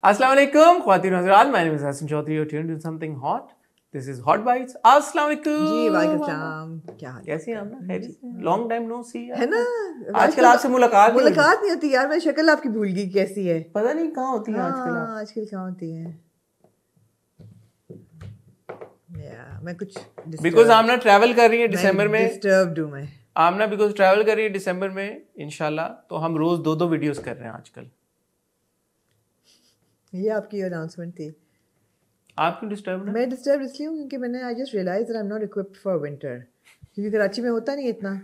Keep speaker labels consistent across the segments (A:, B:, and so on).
A: अस्सलाम वालेकुम ख्वातीन और हज़रात, my name is Hassan Chaudhary. You're tuned to something hot. This is Hot Bites. अस्सलाम वालेकुम
B: जी वालेकुम सलाम। क्या हाल है?
A: कैसी हैं आप? ना खैरियत से? लॉन्ग टाइम नो सी
B: है ना,
A: आजकल आपसे मुलाकात
B: नहीं होती यार। मैं शक्ल आपकी भूल गई कैसी है,
A: पता नहीं कहाँ होती है आजकल आप।
B: आजकल कहाँ होती है मैं कुछ
A: बिकॉज आमना ट्रैवल कर रही है दिसंबर में।
B: डिस्टर्ब्ड हूँ मैं।
A: आमना बिकॉज ट्रैवल कर रही है दिसंबर में इंशाल्लाह, तो हम रोज 2-2 वीडियोस कर रहे हैं आजकल।
B: ये आपकी अनाउंसमेंट थी।
A: आप क्यों डिस्टर्ब?
B: मैं डिस्टर्ब इसलिए हूँ क्योंकि मैंने I just realize that I am not equipped for winter, क्योंकि कराची में होता नहीं इतना।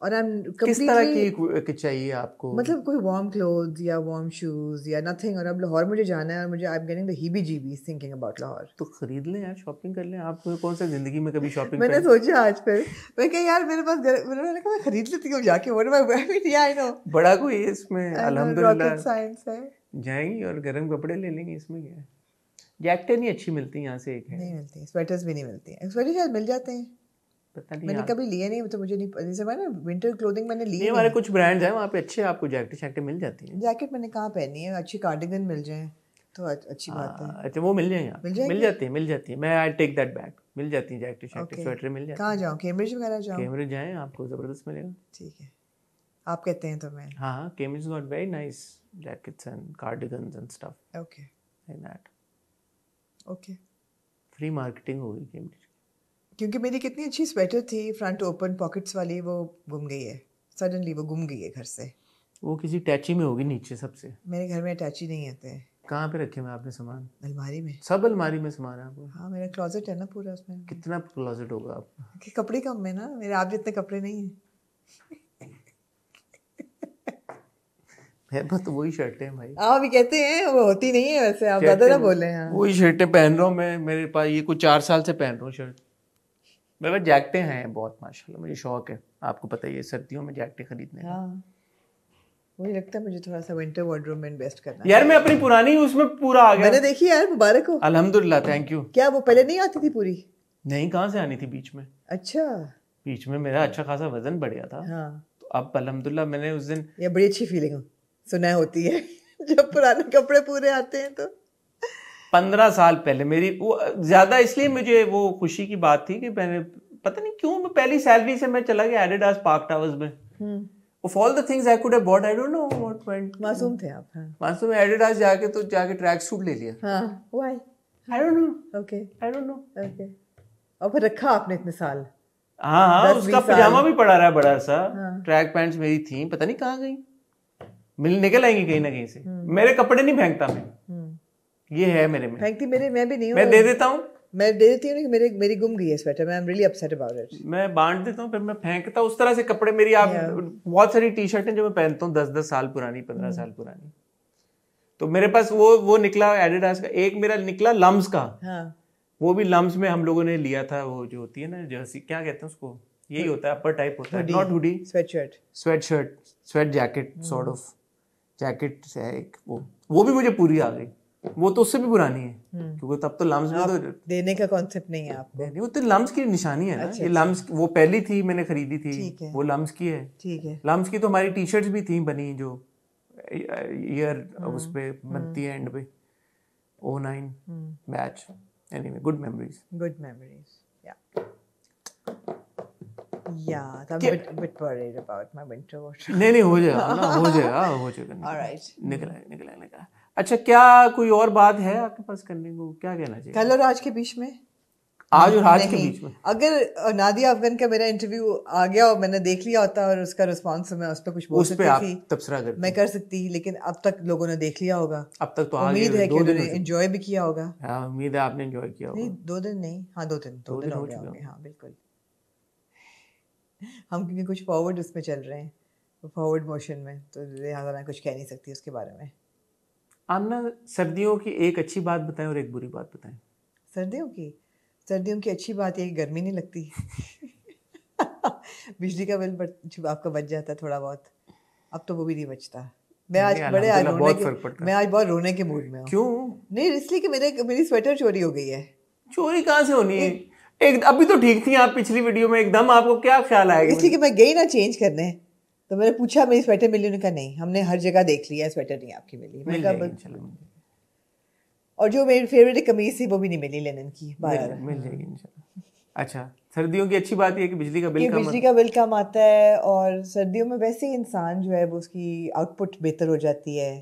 B: और आई एम
A: किस तरह की चाहिए आपको?
B: मतलब कोई वार्म क्लोथ्स या वार्म शूज या नथिंग। और अब लाहौर मुझे जाना है और मुझे I am getting the heebie-jeebies thinking about Lahore.
A: तो खरीद लें यार, शॉपिंग कर लें। आपको कौन सा जिंदगी में कभी शॉपिंग
B: मैंने सोचा आज फिर मैं कहा यार मेरे पास मैंने कहा मैं खरीद लेती हूँ जाके। What am I wearing? I know
A: बड़ा कोई है इसमें, अल्हम्दुलिल्लाह
B: साइंस है।
A: जाएंगी और गर्म कपड़े ले लेंगे, इसमें क्या है। जैकेटें नहीं अच्छी मिलती यहाँ से, एक है
B: नहीं मिलती, स्वेटर्स भी नहीं मिलती हैं। स्वेटर शायद मिल जाते हैं,
A: पता नहीं।
B: मैंने कभी लिए नहीं, तो मुझे नहीं। जैसे मैंने विंटर क्लोथिंग मैंने ली
A: नहीं, हमारे कुछ ब्रांड्स हैं वहाँ पे अच्छे, आपको जैकेटें मिल जाती हैं।
B: जैकेट मैंने कहाँ पहनी है, अच्छी कार्डिगन मिल जाए तो अच्छी बात है।
A: अच्छा, वो मिल जाए यहाँ, मिल जाती है। मैं आई टेक दैट बैक, मिल जाती है जैकेट स्वेटर मिल जाती है।
B: कहाँ जाऊँ? कैम्ब्रिज वगैरह जाऊँ?
A: कैम्ब्रिज जाएँ, आपको ज़बरदस्त मिलेगा।
B: ठीक है, आप कहते हैं तो मैं।
A: हाँ, Cambridge got very nice jackets and cardigans and stuff
B: okay
A: like that.
B: Okay,
A: free marketing होगी कैम्ब्रिज।
B: क्योंकि मेरी कितनी अच्छी स्वेटर थी फ्रंट ओपन पॉकेट्स वाली, वो गुम गई है। सडनली वो गुम गई है घर से।
A: वो किसी टैची में होगी नीचे सबसे।
B: मेरे घर में अटैची नहीं आते हैं।
A: कहाँ पे रखे हुए आपने सामान?
B: अलमारी में।
A: सब अलमारी में सामान है आपको?
B: हाँ, मेरा क्लोजेट है ना पूरा, उसमें।
A: कितना क्लोजेट होगा आपका?
B: कि कपड़े कम है ना मेरे, आप जितने कपड़े नहीं हैं।
A: मेरे पास तो वही शर्टें हैं भाई।
B: आप भी कहते हैं, वो होती नहीं है वैसे, आप ज़्यादा ना बोले हैं।
A: वही शर्टें पहन रहा हूँ मैं, मेरे पास ये कुछ 4 साल से पहन रहा हूँ शर्ट। मेरे पास जैकेटें हैं बहुत माशाल्लाह, मुझे शौक है, आपको पता ही है सर्दियों में जैकेटें खरीदने का।
B: हाँ, मुझे लगता है मुझे थोड़ा सा विंटर वार्डरोब में इन्वेस्ट करना
A: यार। मैं अपनी पुरानी उसमें पूरा आ गया।
B: मैंने देखी यार, मुबारक हो।
A: अल्हम्दुलिल्लाह, थैंक यू।
B: क्या वो पहले नहीं आती थी पूरी?
A: नहीं, कहाँ से आनी थी बीच में।
B: अच्छा,
A: बीच में मेरा अच्छा खासा वजन बढ़ गया था।
B: हाँ।
A: तो अब अल्हम्दुलिल्लाह मैंने उस दिन,
B: ये बड़ी अच्छी फीलिंग सुना होती है जब पुराने कपड़े पूरे आते हैं तो।
A: 15 साल पहले मेरी वो ज्यादा इसलिए मुझे वो खुशी की बात थी कि मैंने पता नहीं क्यों, मैं पहली सैलरी से मैं चला गया एडिडास पार्क टावर्स में। Of all the things I could have bought, I don't know what went.
B: मासूम थे आप। हाँ,
A: मासूम में एडिडास जाके ट्रैक सूट ले लिया।
B: हाँ, why?
A: I don't know.
B: Okay,
A: I don't know.
B: okay. और फिर रखा आपने इतने साल।
A: हाँ, उसका पजामा भी पड़ा रहा बड़ा सा।
B: हाँ।
A: ट्रैक पैंट्स मेरी थी, पता नहीं कहाँ गई, निकल आएंगी कहीं ना कहीं से। मेरे कपड़े नहीं फेंकता मैं, ये है मेरे में।
B: फेंकती मेरे, मैं भी नहीं हूँ।
A: मैं दे देता हूँ,
B: मेरी गुम गई है स्वेटर। मैं रियली अपसेट अबाउट इट।
A: मैं बांट देता हूँ, फिर मैं फेंकता हूँ। उस तरह से कपड़े मेरी, आप बहुत सारी टी शर्टें जो मैं पहनता हूँ 10-10 साल पुरानी, 15 साल पुरानी। तो मेरे पास वो निकला एडिडास का, एक मेरा निकला लम्स का।
B: हाँ।
A: वो भी लम्स में हम लोगों ने लिया था, वो जो होती है ना जर्सी, क्या कहते हैं उसको, यही होता है, अपर टाइप होता है, not hoodie, sweat jacket sort of jacket है एक। वो भी मुझे पूरी आ गई। वो तो उससे भी पुरानी है, क्योंकि तब तो लम्स में तो
B: देने का कॉन्सेप्ट नहीं है आपको।
A: नहीं, वो तो लम्स की निशानी है ना। ये लम्स वो पहली थी, मैंने खरीदी थी, वो लम्स की है।
B: ठीक है।
A: लम्स की तो हमारी टी शर्ट्स भी थी बनी, जो ईयर उस पे बनती है एंड पे, 09 batch. Anyway, good memories.
B: Yeah, I'm a bit worried about my winter wardrobe.
A: नहीं, हो जाएगा ना, हो जाएगा।
B: All right.
A: निकला। अच्छा, क्या कोई और बात है आपके पास करने को? क्या कहना चाहिए?
B: कल और आज के बीच में?
A: आज और आज के बीच में
B: अगर नादिया अफगान का मेरा इंटरव्यू आ गया और मैंने देख लिया होता और उसका रिस्पांस मैं उस पर कुछ बोल सकती थी,
A: तबसरा करती, मैं
B: कर सकती, लेकिन अब तक लोगों ने देख लिया होगा।
A: अब तक तो
B: उम्मीद है कि उन्होंने एंजॉय भी किया होगा।
A: हाँ, उम्मीद है आपने एंजॉय किया होगा।
B: नहीं, 2 दिन नहीं, हाँ 2 दिन हो गए होंगे। हाँ बिल्कुल। हम क्योंकि कुछ फॉरवर्ड उसमें चल रहे हैं, फॉरवर्ड मोशन में, तो लिहाजा मैं कुछ कह नहीं सकती उसके बारे में।
A: आप ना सर्दियों की एक अच्छी बात बताएं और एक बुरी बात बताएं।
B: सर्दियों की अच्छी बात है कि गर्मी नहीं लगती बिजली का बिल आपका बच जाता है थोड़ा बहुत। अब तो वो भी नहीं बचता। मैं आज बहुत रोने के मूड में हूँ।
A: क्यों?
B: नहीं, इसलिए कि मेरी स्वेटर चोरी हो गई है।
A: चोरी कहाँ से होनी है? अभी तो ठीक थी आप पिछली वीडियो में, एकदम आपको क्या ख्याल आएगा?
B: इसलिए कि मैं गई ना चेंज करने, तो मैंने पूछा मेरी स्वेटर मिली, उन्होंने कहा नहीं, हमने हर जगह देख लिया, स्वेटर नहीं आपकी मिली। और जो मेरी फेवरेट कमीज थी वो भी नहीं मिली लिनन की,
A: मिल जाएगी इंशाल्लाह। अच्छा, सर्दियों की अच्छी बात ये है कि बिजली का
B: बिल कम आता है, और सर्दियों में वैसे ही इंसान जो है वो उसकी आउटपुट बेहतर हो जाती है,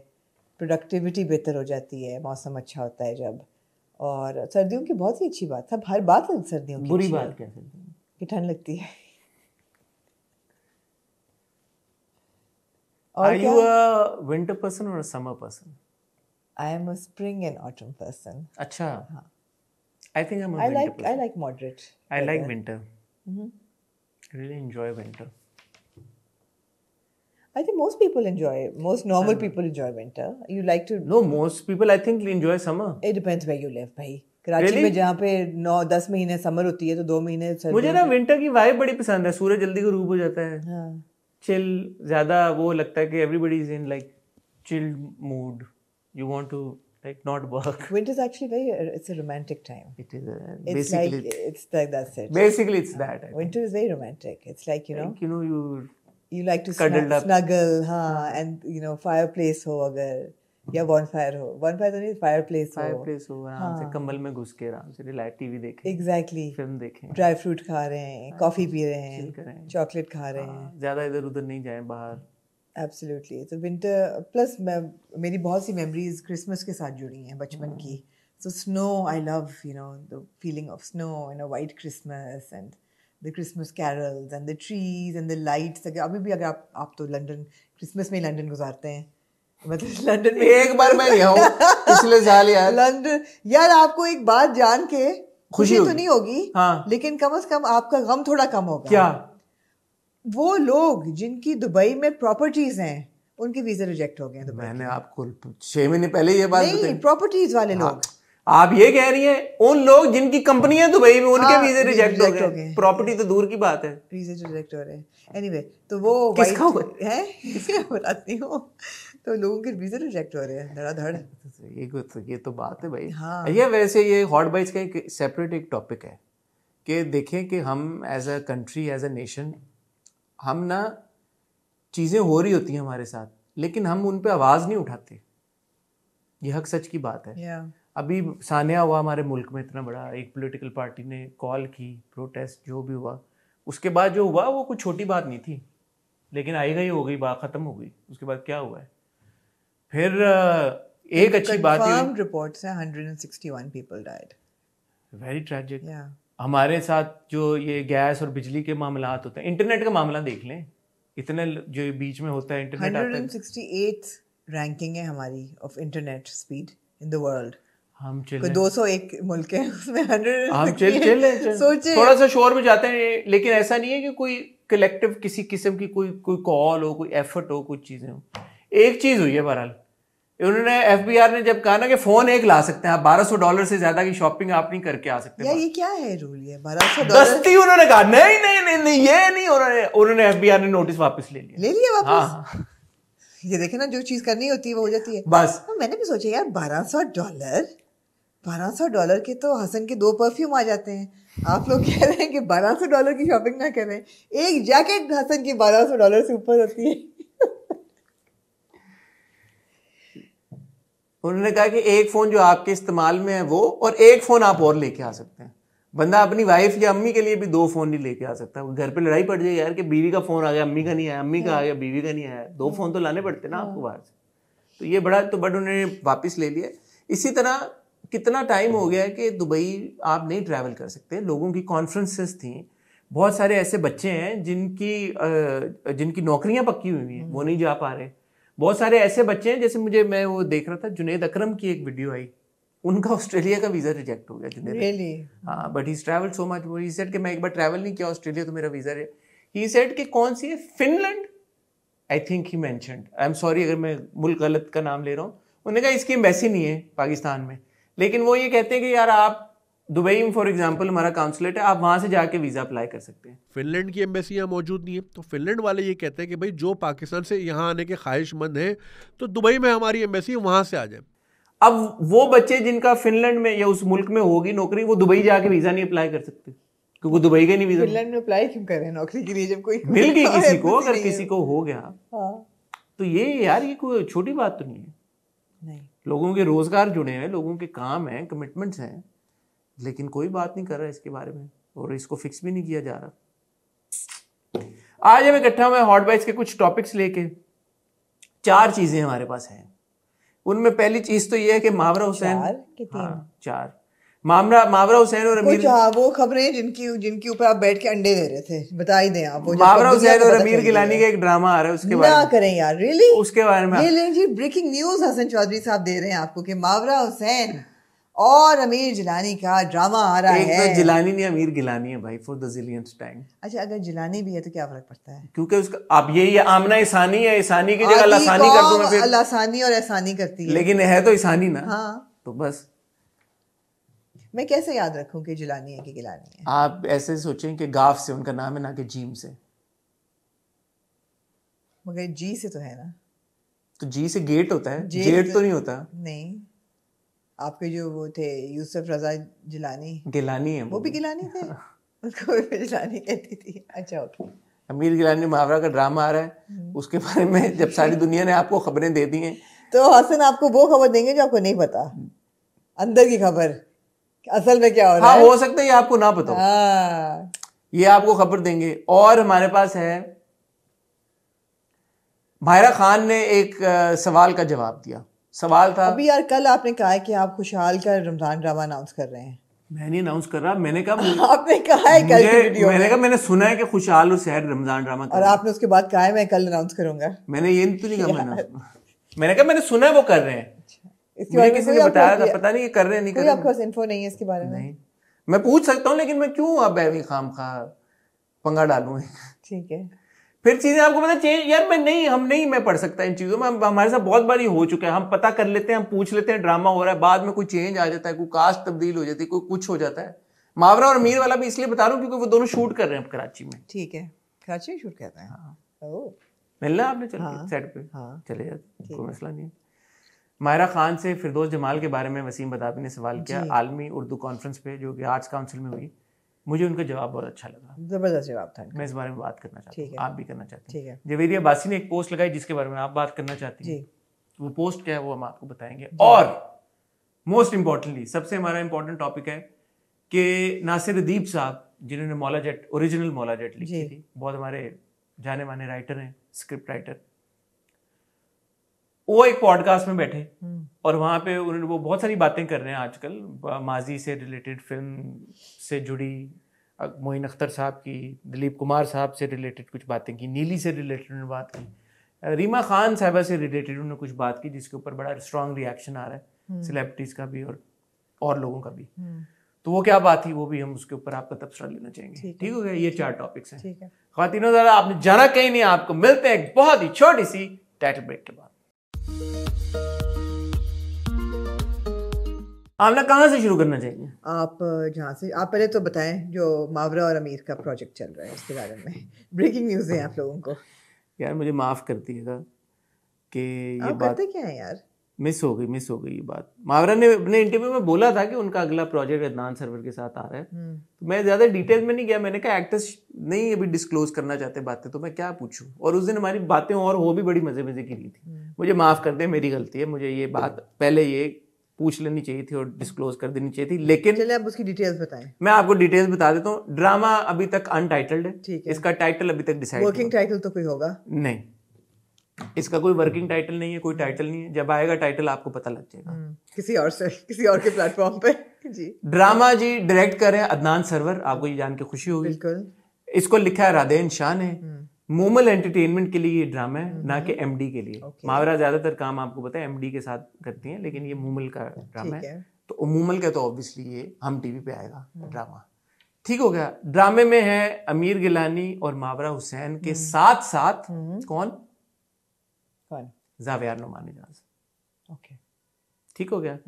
B: प्रोडक्टिविटी बेहतर हो जाती है, मौसम अच्छा होता है जब। और सर्दियों की बहुत ही अच्छी बात, सब हर बात है सर्दियों की।
A: बुरी बात क्या है
B: कि ठंड लगती है।
A: Are you a winter person or a summer person?
B: I am a spring and autumn person.
A: अच्छा. हाँ. I think I'm a winter person.
B: I like moderate.
A: I like winter. I really enjoy winter.
B: I think most people most normal people enjoy winter. You like to...
A: No, most people I think enjoy summer.
B: It depends where you live, भाई. कराची में जहाँ पे 9-10 महीने summer होती है तो 2 महीने सर्दी।
A: मुझे ना विंटर की वाइब बड़ी पसंद है, सूरज जल्दी गुरूब हो जाता है। हाँ. चिल ज्यादा वो लगता है कि everybody is in like chilled mood. You want to like not work.
B: Winter is actually it's a romantic time.
A: It is basically
B: it's like that's it.
A: Basically it's that.
B: Winter is very romantic. It's like
A: like,
B: you like to snuggle, हाँ, and fireplace हो अगर, या bonfire हो तो नहीं, fireplace
A: हो, आराम से कंबल में घुस के आराम से रिलैक्स टीवी देखें,
B: exactly,
A: फिल्म देखें,
B: ड्राई फ्रूट खा रहे हैं, कॉफी पी रहे हैं, चॉकलेट खा रहे हैं,
A: ज्यादा इधर उधर नहीं जाएं बाहर।
B: Absolutely. So winter plus मेरी बहुत सी memories क्रिसमस के साथ जुड़ी हैं बचपन की। So snow, I love the feeling of snow and a white Christmas and the Christmas carols and the trees and the lights. अभी भी अगर आप तो लंदन क्रिसमस में लंदन गुजारते हैं, मतलब लंदन में
A: एक बार मैं गया हूँ पिछले साल यार।
B: लंदन यार, आपको एक बात जान के खुशी तो नहीं होगी,
A: हाँ,
B: लेकिन कम से कम आपका गम थोड़ा कम होगा।
A: क्या?
B: वो लोग जिनकी दुबई में प्रॉपर्टीज हैं उनके वीजा रिजेक्ट हो गए।
A: मैंने आपको 6 महीने पहले ये बात
B: नहीं, प्रॉपर्टीज वाले लोग।
A: आप ये कह रही हैं उन लोग जिनकी कंपनियां दुबई में, उनके वीजे रिजेक्ट हो गए। प्रॉपर्टी तो दूर की बात है,
B: वीजे रिजेक्ट हो रहे हैं। एनीवे, तो वो
A: किसका
B: है बताती हूँ, तो लोगों के वीजे रिजेक्ट हो रहे हैं धड़ाधड़।
A: ये तो बात है भाई। हाँ। ये वैसे ये हॉट बाइट्स का एक सेपरेट एक टॉपिक है कि देखें कि हम as a country, as a nation, हम ना चीज़ें हो रही होती हैं हमारे साथ, लेकिन हम उन पे आवाज़ नहीं उठाते। ये हक सच की बात है। अभी सानिया हुआ हमारे मुल्क में इतना बड़ा, एक पॉलिटिकल पार्टी ने कॉल की, प्रोटेस्ट जो भी हुआ, उसके बाद जो हुआ वो कुछ छोटी बात नहीं थी, लेकिन आई गई हो गई, बात ख़त्म हो गई। उसके बाद क्या हुआ है फिर? एक अच्छी बात है,
B: रिपोर्ट्स हैं 161 पीपल डाइड।
A: Very tragic. हमारे साथ जो ये गैस और बिजली के मामलात होते हैं, इंटरनेट का मामला देख लें, इतने जो बीच में होता है इंटरनेट।
B: 168 रैंकिंग है हमारी of internet speed in the world.
A: हम चिल
B: 201 मुल्क है उसमें 100
A: हम चिल सोचे थोड़ा सा शोर में जाते हैं, लेकिन ऐसा नहीं है कि कोई कलेक्टिव किसी किस्म की कोई कॉल हो, कोई एफर्ट हो, कुछ चीजें हो। एक चीज हुई है बहरहाल, उन्होंने FBR ने जब कहा ना कि फोन एक ला सकते हैं आप, $1200 से ज्यादा की शॉपिंग आप नहीं करके आ सकते।
B: यार ये क्या है रूल? ये $1200
A: दस्ती उन्होंने कहा नहीं नहीं नहीं नहीं ये नहीं, उन्होंने FBR ने नोटिस वापस ले लिया
B: वापस। हाँ। ये देखे ना, जो चीज करनी होती है वो हो जाती है
A: बस।
B: तो मैंने भी सोचा यार $1200 के तो हसन के 2 परफ्यूम आ जाते हैं। आप लोग कह रहे हैं कि $1200 की शॉपिंग ना करें। एक जैकेट हसन की $1200 से ऊपर होती है।
A: उन्होंने कहा कि एक फोन जो आपके इस्तेमाल में है वो, और एक फोन आप और लेके आ सकते हैं। बंदा अपनी वाइफ या अम्मी के लिए भी 2 फोन नहीं लेके आ सकता। घर पे लड़ाई पड़ जाए यार कि बीवी का फोन आ गया, अम्मी का नहीं आया, अम्मी का आ गया, बीवी का नहीं आया। 2 फोन तो लाने पड़ते ना आपको बाहर से। तो ये बट उन्होंने वापस ले लिया। इसी तरह कितना टाइम हो गया है कि दुबई आप नहीं ट्रैवल कर सकते। लोगों की कॉन्फ्रेंसेस थी, बहुत सारे ऐसे बच्चे हैं जिनकी नौकरियां पक्की हुई हैं, वो नहीं जा पा रहे। बहुत सारे ऐसे बच्चे हैं, जैसे मैं वो देख रहा था, जुनैद अकरम की एक वीडियो आई, उनका ऑस्ट्रेलिया का वीजा रिजेक्ट हो गया। जुनैद, हाँ, but he travelled so much. He said कि मैं एक बार ट्रैवल नहीं किया ऑस्ट्रेलिया तो मेरा वीजा है। ही सेड कि कौन सी है, Finland I think he mentioned, I am sorry अगर मैं मुल्क गलत का नाम ले रहा हूँ। उन्होंने कहा इसकी एम्बेसी नहीं है पाकिस्तान में, लेकिन वो ये कहते हैं कि यार आप दुबई में फॉर एग्जांपल हमारा काउंसलेट है, आप वहां से जाके वीजा अप्लाई कर सकते हैं।
C: फिनलैंड की एम्बेसी यहाँ मौजूद नहीं है, तो फिनलैंड वाले ये कहते हैं कि भाई जो पाकिस्तान से यहाँ आने के ख्वाहिशमंद हैं तो दुबई में हमारी एम्बेसी वहां से आ जाए।
A: अब वो बच्चे जिनका फिनलैंड में या उस मुल्क में होगी नौकरी, वो दुबई जाके वीजा नहीं अप्लाई कर सकते क्योंकि दुबई का नहीं वीजा।
B: फिनलैंड में अप्लाई क्यों कर रहे हैं नौकरी के लिए जब कोई
A: मिल गई किसी को, अगर किसी को हो गया तो ये यार ये कोई छोटी बात तो नहीं है।
B: नहीं,
A: लोगों के रोजगार जुड़े हैं, लोगों के काम हैं, कमिटमेंट्स हैं, लेकिन कोई बात नहीं कर रहा इसके बारे में और इसको फिक्स भी नहीं किया जा रहा। आज हम इकट्ठा हुए हॉट बाइट्स के कुछ टॉपिक्स लेके। 4 चीजें हमारे पास हैं। उनमें पहली चीज तो ये है कि मावरा हुसैन, 4 मावरा हुसैन और अमीर,
B: वो खबरें जिनकी ऊपर आप बैठ के अंडे दे रहे थे, बता ही दें आप।
A: मावरा हुसैन और अमीर गिलानी का एक ड्रामा आ रहा है, उसके बारे में
B: करें यार, रियली
A: उसके बारे में
B: ये जी ब्रेकिंग न्यूज हसन चौधरी साहब दे रहे हैं आपको कि मावरा हुसैन और अमीर जिलानी का ड्रामा आ रहा है।
A: एक तो जिलानी नहीं, अमीर गिलानी है भाई, फॉर द जिलियंथ टाइम।
B: अच्छा, अगर जिलानी भी है तो क्या फर्क पड़ता है?
A: क्योंकि उसका अब यही है, आमना ईसानी है, ईसानी की जगह लासानी कर दूं मैं फिर।
B: लासानी और एहसानी करती है,
A: लेकिन है तो ईसानी ना।
B: हाँ,
A: तो बस
B: मैं कैसे याद रखूं कि जिलानी है कि गिलानी है?
A: आप ऐसे सोचें कि गाफ से उनका नाम है, ना कि जीम से।
B: मगर जी से तो है ना।
A: तो जी से गेट होता है, जेट तो नहीं होता।
B: नहीं, आपके जो वो थे यूसुफ रजा जिलानी,
A: गिलानी है
B: वो भी गिलानी थे। उसको भी जिलानी कहती थी। अच्छा, ओके।
A: अमीर गिलानी मावरा का ड्रामा आ रहा है, उसके बारे में जब सारी दुनिया ने आपको खबरें दे दी हैं,
B: तो हसन आपको वो खबर देंगे जो आपको नहीं पता, अंदर की खबर, असल में क्या हो रहा है।
A: हाँ, हो सकता है ये आपको ना पता हो, ये आपको खबर देंगे। और हमारे पास है माहिरा खान ने एक सवाल का जवाब दिया। सवाल था,
B: अभी यार कल आपने कहा है कि आप खुशहाल का रमजान ड्रामा अनाउंस कर रहे हैं।
A: मैं नहीं अनाउंस कर रहा, मैंने कहा
B: आपने कहा है कल की वीडियो में।
A: मैंने कहा मैंने सुना है कि खुशहाल और शहर रमजान ड्रामा
B: और आपने उसके बाद कहा है मैं कल अनाउंस करूंगा।
A: मैंने ये तो नहीं कहा, मैंने कहा मैंने सुना है वो कर रहे हैं। मुझे किसी ने बताया था, पता नहीं कर रहे हैं नहीं कर रहे।
B: आपके पास इन्फो नहीं है इसके बारे में?
A: नहीं, मैं पूछ सकता हूँ, लेकिन मैं क्यों अब ऐवी खामखा पंगा डालूं।
B: ठीक है,
A: फिर चीजें आपको पता चेंज, यार मैं पढ़ सकता इन चीजों में। हमारे साथ बहुत बार हो चुका है, हम पता कर लेते हैं, हम पूछ लेते हैं, ड्रामा हो रहा है, बाद में कोई चेंज आ जाता है, कोई कास्ट तब्दील हो जाती है, कोई कुछ हो जाता है। मावरा और अमीर वाला भी इसलिए बता रहा हूँ क्योंकि वो दोनों शूट कर रहे हैं कराची में।
B: ठीक है, कराची में शूट करते हैं। हाँ,
A: मिलना आपने, चल सेट पे चले जाते, कोई मसला नहीं है। माहिरा खान से फिरदौस जमाल के बारे में वसीम बदावी ने सवाल किया आलमी उर्दू कॉन्फ्रेंस पे, जो कि आर्ट्स काउंसिल में हुई। मुझे उनका जवाब बहुत अच्छा लगा,
B: जबरदस्त जवाब था।
A: मैं इस बारे में बात करना चाहता हूँ, आप भी करना चाहते हैं।
B: जवेरिया
A: बासी ने एक पोस्ट लगाई जिसके बारे में आप बात करना चाहती हैं। वो पोस्ट क्या है वो हम आपको बताएंगे। और मोस्ट इंपॉर्टेंटली, सबसे हमारा इंपॉर्टेंट टॉपिक है कि नासिर अदीब साहब, जिन्होंने मौला जेट, ओरिजिनल मौला जेट लिखी थी, बहुत हमारे जाने माने राइटर हैं, स्क्रिप्ट राइटर, वो एक पॉडकास्ट में बैठे और वहां पे उन्होंने वो बहुत सारी बातें कर रहे हैं आजकल, माजी से रिलेटेड, फिल्म से जुड़ी, मोइन अख्तर साहब की, दिलीप कुमार साहब से रिलेटेड कुछ बातें की, नीली से रिलेटेड उन्होंने बात की, रीमा खान साहिबा से रिलेटेड उन्होंने कुछ बात की, जिसके ऊपर बड़ा स्ट्रॉन्ग रिएक्शन आ रहा है सेलिब्रिटीज का भी और लोगों का भी। तो वो क्या बात थी, वो भी हम उसके ऊपर आपका तबसरा लेना चाहेंगे। ठीक हो गया? ये 4 टॉपिक्स हैं। ख्वातीनो ज़रा आपने जाना कहीं नहीं, आपको मिलते हैं एक बहुत ही छोटी सी टाइटल ब्रेक के बाद। आमना कहाँ से शुरू करना चाहिए?
B: आप जहाँ से, आप पहले तो बताएं जो मावरा और अमीर का प्रोजेक्ट चल रहा है उसके बारे में। ब्रेकिंग न्यूज़ है आप लोगों को।
A: यार मुझे माफ़ कर दिएगा कि ये बात
B: करते क्या है यार,
A: मिस हो गई ये बात। मावरा ने अपने इंटरव्यू में बोला था कि उनका अगला प्रोजेक्ट अदनान सरवर के साथ आ रहा है। तो मैं ज़्यादा डिटेल में नहीं गया, मैंने कहा एक्टर्स नहीं अभी डिस्क्लोज करना चाहते बातें, तो मैं क्या पूछूं। और उस दिन हमारी बातें और वो भी बड़ी मज़े की रही थी। मुझे माफ़ कर दे, मेरी गलती है, मुझे ये बात पहले ये पूछ लेनी चाहिए थी और डिस्क्लोज कर देनी चाहिए थी। लेकिन
B: चलिए आप उसकी डिटेल्स बताएं।
A: मैं आपको डिटेल्स बता देता हूँ। ड्रामा अभी तक अनटाइटल्ड है।
B: ठीक है।
A: इसका टाइटल अभी तक डिसाइड,
B: वर्किंग टाइटल तो कोई होगा
A: नहीं, इसका कोई वर्किंग टाइटल नहीं है, कोई टाइटल नहीं है। जब आएगा टाइटल आपको पता लग जाएगा
B: किसी और के प्लेटफॉर्म पे। जी,
A: ड्रामा जी डायरेक्ट कर रहे हैं अदनान सरवर, आपको ये जान के खुशी होगी।
B: बिल्कुल।
A: इसको लिखा है राधेन शाह ने। मूमल एंटरटेनमेंट के लिए ये ड्रामा है, ना कि एमडी के लिए। मावरा ज्यादातर काम आपको पता है एमडी के साथ करती हैं, लेकिन ये मूमल का ड्रामा है। तो मूमल का तो ऑब्वियसली ये हम टीवी पे आएगा ड्रामा। ठीक हो गया। ड्रामे में है अमीर गिलानी और मावरा हुसैन के साथ साथ कौन? जावियार नुमानी जाज।
B: ओके,
A: ठीक हो गया।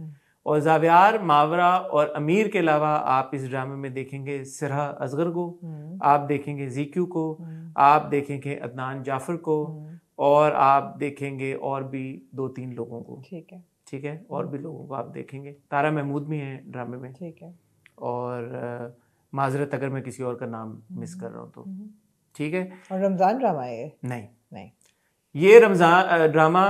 A: और जावियार, मावरा और अमीर के अलावा आप इस ड्रामे में देखेंगे सिरहा असगर को, आप देखेंगे जीक्यू को, आप देखेंगे अदनान जाफर को, और आप देखेंगे और भी 2-3 लोगों को। ठीक है, और भी लोगों को आप देखेंगे। तारा महमूद भी हैं ड्रामे में।
B: ठीक है।
A: और माजरत अगर मैं किसी और का नाम मिस कर रहा हूँ तो। ठीक है।
B: और रमजान ड्रामा है ये?
A: नहीं, ये रमजान ड्रामा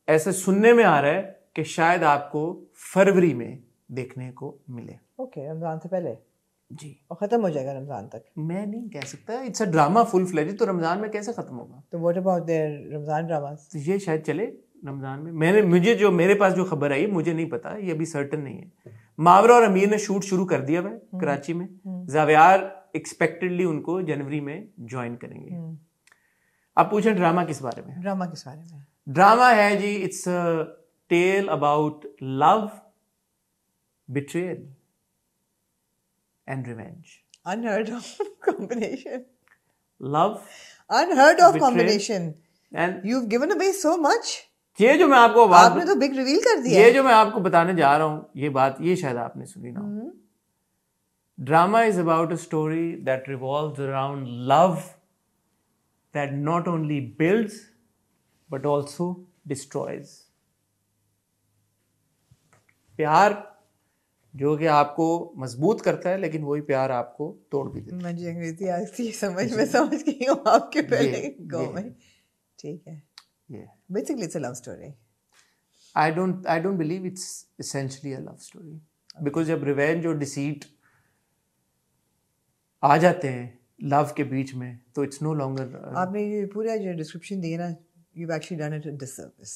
A: ऐसे सुनने में आ रहा है कि शायद आपको फरवरी में देखने को मिले।
B: ओके, रमजान से पहले
A: जी,
B: और खत्म हो जाएगा रमजान तक?
A: मैं नहीं कह सकता, it's a drama full fledge, तो रमजान में कैसे खत्म होगा?
B: तो what about their Ramzan dramas?
A: तो ये शायद चले रमजान में। मेरे पास जो खबर आई, मुझे नहीं पता, ये अभी सर्टन नहीं है। मावरा और अमीर ने शूट शुरू कर दिया है कराची में। जावियार एक्सपेक्टेडली उनको जनवरी में ज्वाइन करेंगे। आप पूछें ड्रामा किस बारे में?
B: ड्रामा किस बारे में?
A: ड्रामा है जी, it's a tale about love, betrayal and revenge.
B: Unheard of combination.
A: Love,
B: Unheard of
A: betrayal,
B: combination.
A: and
B: You've given away so much.
A: ये जो मैं आपको
B: आपने तो बिग रिवील कर दिया।
A: ये जो मैं आपको बताने जा रहा हूँ, ये बात ये शायद आपने सुनी ना हो। Drama is about a story that revolves around love that not only builds but also destroys. प्यार जो कि आपको मजबूत करता है, लेकिन वही प्यार आपको तोड़ भी देता है।
B: मुझे अंग्रेजी आती है समझ गई हूँ आपके पहले गो में। ठीक है, basically it's a love story.
A: I don't believe it's essentially a love story, because जब revenge और deceit आ जाते हैं लव के बीच में, तो it's no longer
B: आपने ये पूरा जो डिस्क्रिप्शन दिया ना, you've actually done it a disservice.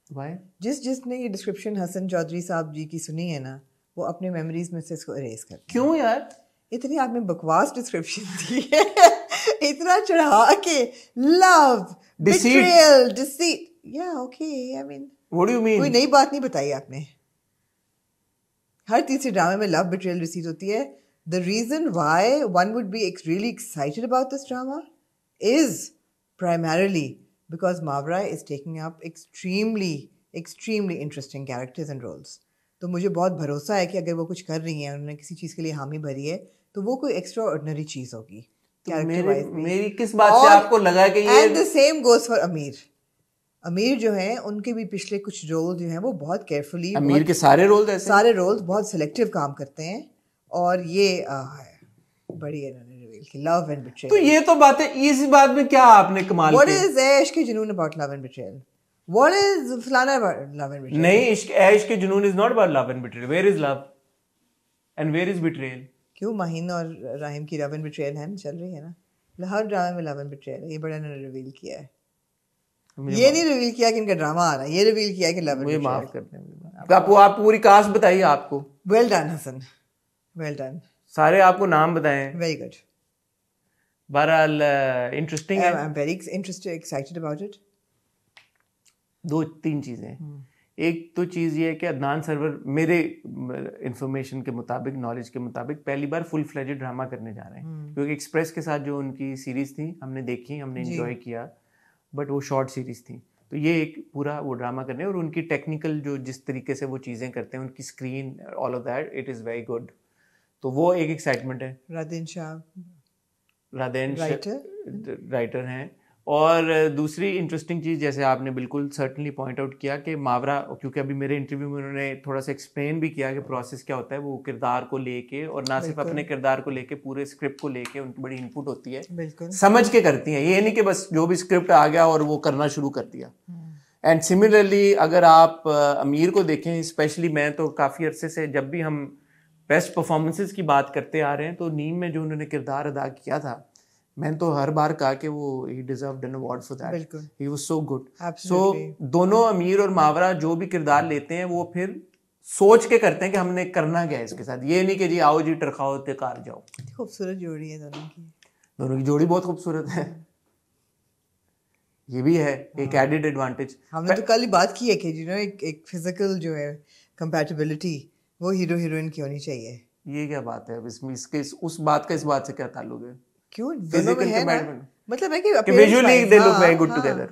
A: Why?
B: जिसने ये डिस्क्रिप्शन हसन चौधरी साहब जी की सुनी है ना, वो अपने मेमोरीज में से इसको इरेज कर।
A: क्यों यार?
B: इतनी आपने बकवास डिस्क्रिप्शन दी है इतना चढ़ा के, लव, बिट्रेयल, डिसीट, या okay, I mean
A: What do you mean?
B: कोई नई बात नहीं बताई आपने। हर तीसरे ड्रामे में लव, बिट्रेयल, डिसीट होती है। The reason why one would be really excited about this drama is primarily because Mavra is taking up extremely interesting characters and roles. तो मुझे बहुत भरोसा है कि अगर वो कुछ कर रही हैं, उन्होंने किसी चीज़ के लिए हामी भरी है, तो वो कोई एक्स्ट्रा ऑर्डिनरी चीज़ होगी।
A: तो मेरी किस बात से आपको लगा कि ये?
B: And the same goes for अमीर। अमीर जो हैं, उनके भी पिछले कुछ रोल जो हैं वो बहुत केयरफुली,
A: अमीर के सारे रोल्स
B: बहुत सिलेक्टिव काम करते हैं। और ये बड़ी इन्होंने रिवील की, लव एंड बिट्रेयल।
A: तो ये तो बात है, इस बात में क्या आपने कमाल किया?
B: What is ऐश के जुनून about love and betrayal? What is फलाना about love and betrayal?
A: नहीं, इश्क ऐश के जुनून is not about love and betrayal. Where is love and where is betrayal?
B: क्यों माहिन और राहिम की लव एंड बिट्रेयल है, चल रही है ना, हर ड्रामे में लव एंड बिट्रेयल है। ये बड़ा इन्होंने रिवील किया है। ये नहीं रिवील किया कि इनका ड्रामा आ रहा है, ये रिवील किया कि लव एंड बिट्रेयल।
A: माफ कर दें, आप पूरी कास्ट बताइए आपको।
B: Well done Hassan, well done.
A: सारे आपको नाम बताए।
B: Very good.
A: बहरहाल इंटरेस्टिंग है।
B: I am very interested, excited about it.
A: 2-3 चीज़ें। एक तो चीज़ ये है कि अदनान सरवर मेरे इंफॉर्मेशन के मुताबिक, नॉलेज के मुताबिक, पहली बार फुल फ्लेजेड ड्रामा करने जा रहे हैं। क्योंकि एक्सप्रेस के साथ जो उनकी सीरीज़ थी हमने देखी, हमने एंजॉय किया, बट वो शॉर्ट सीरीज़ थी। तो ये एक पूरा वो ड्रामा करने, और उनकी टेक्निकल जो जिस तरीके से वो चीज़ें करते हैं, उनकी screen, all of that, it is very good. तो वो एक एक्साइटमेंट है।
B: राधेन शाह
A: राइटर हैं। और दूसरी इंटरेस्टिंग चीज़, जैसे आपने बिल्कुल सर्टनली पॉइंट आउट किया कि मावरा, क्योंकि अभी मेरे इंटरव्यू में उन्होंने थोड़ा सा एक्सप्लेन भी किया कि प्रोसेस क्या होता है, वो किरदार को लेके, और ना सिर्फ अपने किरदार को लेके, पूरे स्क्रिप्ट को लेके उनकी बड़ी इनपुट होती है, समझ के करती हैं। ये नहीं कि बस जो भी स्क्रिप्ट आ गया और वो करना शुरू कर दिया। एंड सिमिलरली अगर आप अमीर को देखें, स्पेशली मैं तो काफ़ी अरसे से, जब भी हम बेस्ट परफॉर्मेंसेस की बात करते आ रहे हैं, तो नीम में जो उन्होंने किरदार अदा किया था, मैंने तो हर बार कहा कि वो he deserved an award for that, he was so good. सो दोनों अमीर और मावरा जो भी किरदार लेते हैं, वो फिर सोच के करते हैं कि हमने करना क्या है इसके साथ। ये नहीं कि जी आओ जी टरखाओ ते कार जाओ।
B: खूबसूरत जोड़ी है
A: दोनों की जोड़ी बहुत खूबसूरत है। ये भी है एक एडेड एडवांटेज।
B: हमने तो कल ही बात की है कि एक फिजिकल जो है कंपैटिबिलिटी, वो हीरो हीरोइन की होनी चाहिए।
A: ये क्या बात है? इसमें इसके उस बात का इस बात से क्या ताल्लुक है?
B: क्यों? दोनों में है ना, मतलब है कि
A: visually they look very good together.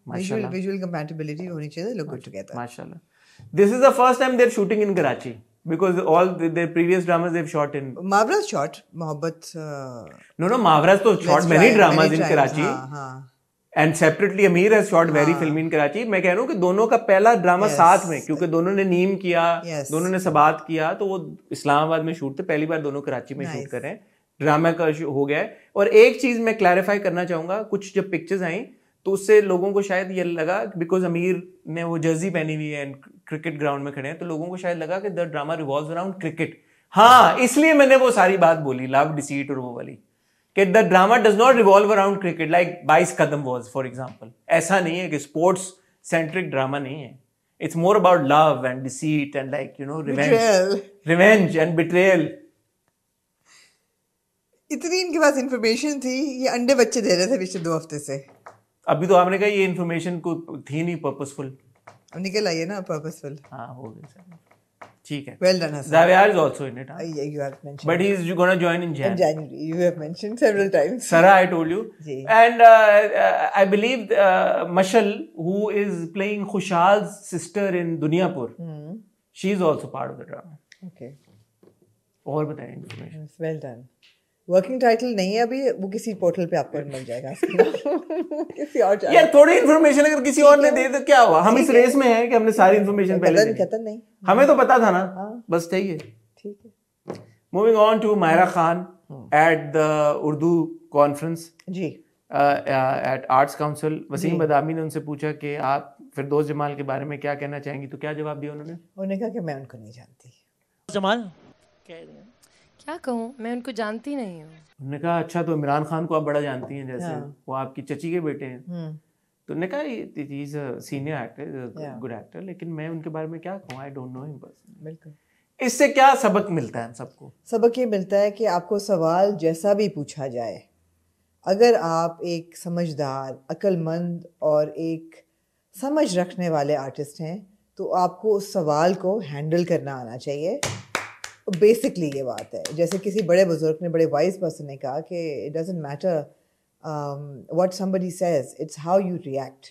B: माशाल्लाह, विजुअल कंपैटिबिलिटी होनी चाहिए, लुक गुड टुगेदर।
A: माशाल्लाह। This is the first time they are shooting in Karachi, because all their previous dramas they've shot in
B: Mavra's shot Mohabbat
A: no Mavra's to shot many dramas in Karachi and separately Ameer has shot very film in Karachi। मैं कह रहा हूँ कि दोनों का पहला drama साथ में, क्योंकि दोनों ने नीम किया, दोनों ने सबात किया, तो वो इस्लामाबाद में शूट थे, पहली बार दोनों कराची में शूट कर रहे हैं, ड्रामा का हो गया है। और एक चीज मैं क्लैरिफाई करना चाहूंगा, कुछ जब पिक्चर्स आई तो उससे लोगों को शायद ये लगा, बिकॉज अमीर ने वो जर्सी पहनी हुई है, क्रिकेट ग्राउंड में खड़े हैं, तो लोगों को शायद लगा कि the drama revolves around cricket. हाँ, इसलिए मैंने वो सारी बात बोली, लव, डिसीट और वो वाली, कि the drama does not revolve around cricket like 22 Kadam was for example. ऐसा नहीं है कि स्पोर्ट्स सेंट्रिक ड्रामा नहीं है। It's more about love and deceit and like you know revenge and betrayal.
B: इतनी इनके पास इंफॉर्मेशन थी, ये अंडे बच्चे दे रहे थे पिछले 2 हफ्ते से।
A: अभी तो आपने कहा ये इन्फॉर्मेशन को थी नहीं पर्पसफुल,
B: अब निकल आई है ना पर्पसफुल।
A: हाँ हो गया सर, ठीक है।
B: Well done, Hassan.
A: Xavier is also in it. Huh?
B: Yeah, you have mentioned.
A: But he is going to join in
B: In January. You have mentioned several times.
A: Sarah, I told you.
B: Ji.
A: And I believe Mashal, who is playing Khushal's sister in Dunyapur, she is also part of the drama.
B: Okay.
A: और बताएं information.
B: Well done. Working title नहीं है अभी, वो किसी portal पे आपको मिल जाएगा किसी और
A: यार थोड़ी इन्फॉर्मेशन अगर किसी और ने दे तो क्या हुआ, हम इस रेस में हैं कि हमने सारी इन्फॉर्मेशन पहले
B: नहीं,
A: हमें तो पता था ना, बस चाहिए।
B: ठीक है।
A: Moving on to Myra Khan at the Urdu conference
B: ji
A: at arts council. Waseem Badami ने उनसे पूछा कि आप फिरदौस जमाल के बारे में क्या कहना चाहेंगी, तो क्या जवाब दिया उन्होंने
B: कहा कि मैं उनको नहीं जानती।
D: जमाल
E: क्या कहूँ, मैं उनको जानती नहीं हूँ।
A: उन्होंने कहा अच्छा, तो इमरान खान को आप बड़ा जानती हैं, जैसे वो आपकी चची के बेटे हैं। तो उन्होंने कहा he is a senior actor, good actor, लेकिन मैं उनके बारे में क्या कहूँ, I don't know him personally.
B: बिल्कुल।
A: इससे क्या सबक मिलता है हम सबको?
B: सबक ये मिलता है कि आपको सवाल जैसा भी पूछा जाए, अगर आप एक समझदार, अक्लमंद और एक समझ रखने वाले आर्टिस्ट हैं तो आपको उस सवाल को हैंडल करना आना चाहिए। बेसिकली ये बात है, जैसे किसी बड़े बुजुर्ग ने, बड़े वाइज पर्सन ने कहा कि it doesn't matter what somebody says, it's how you react.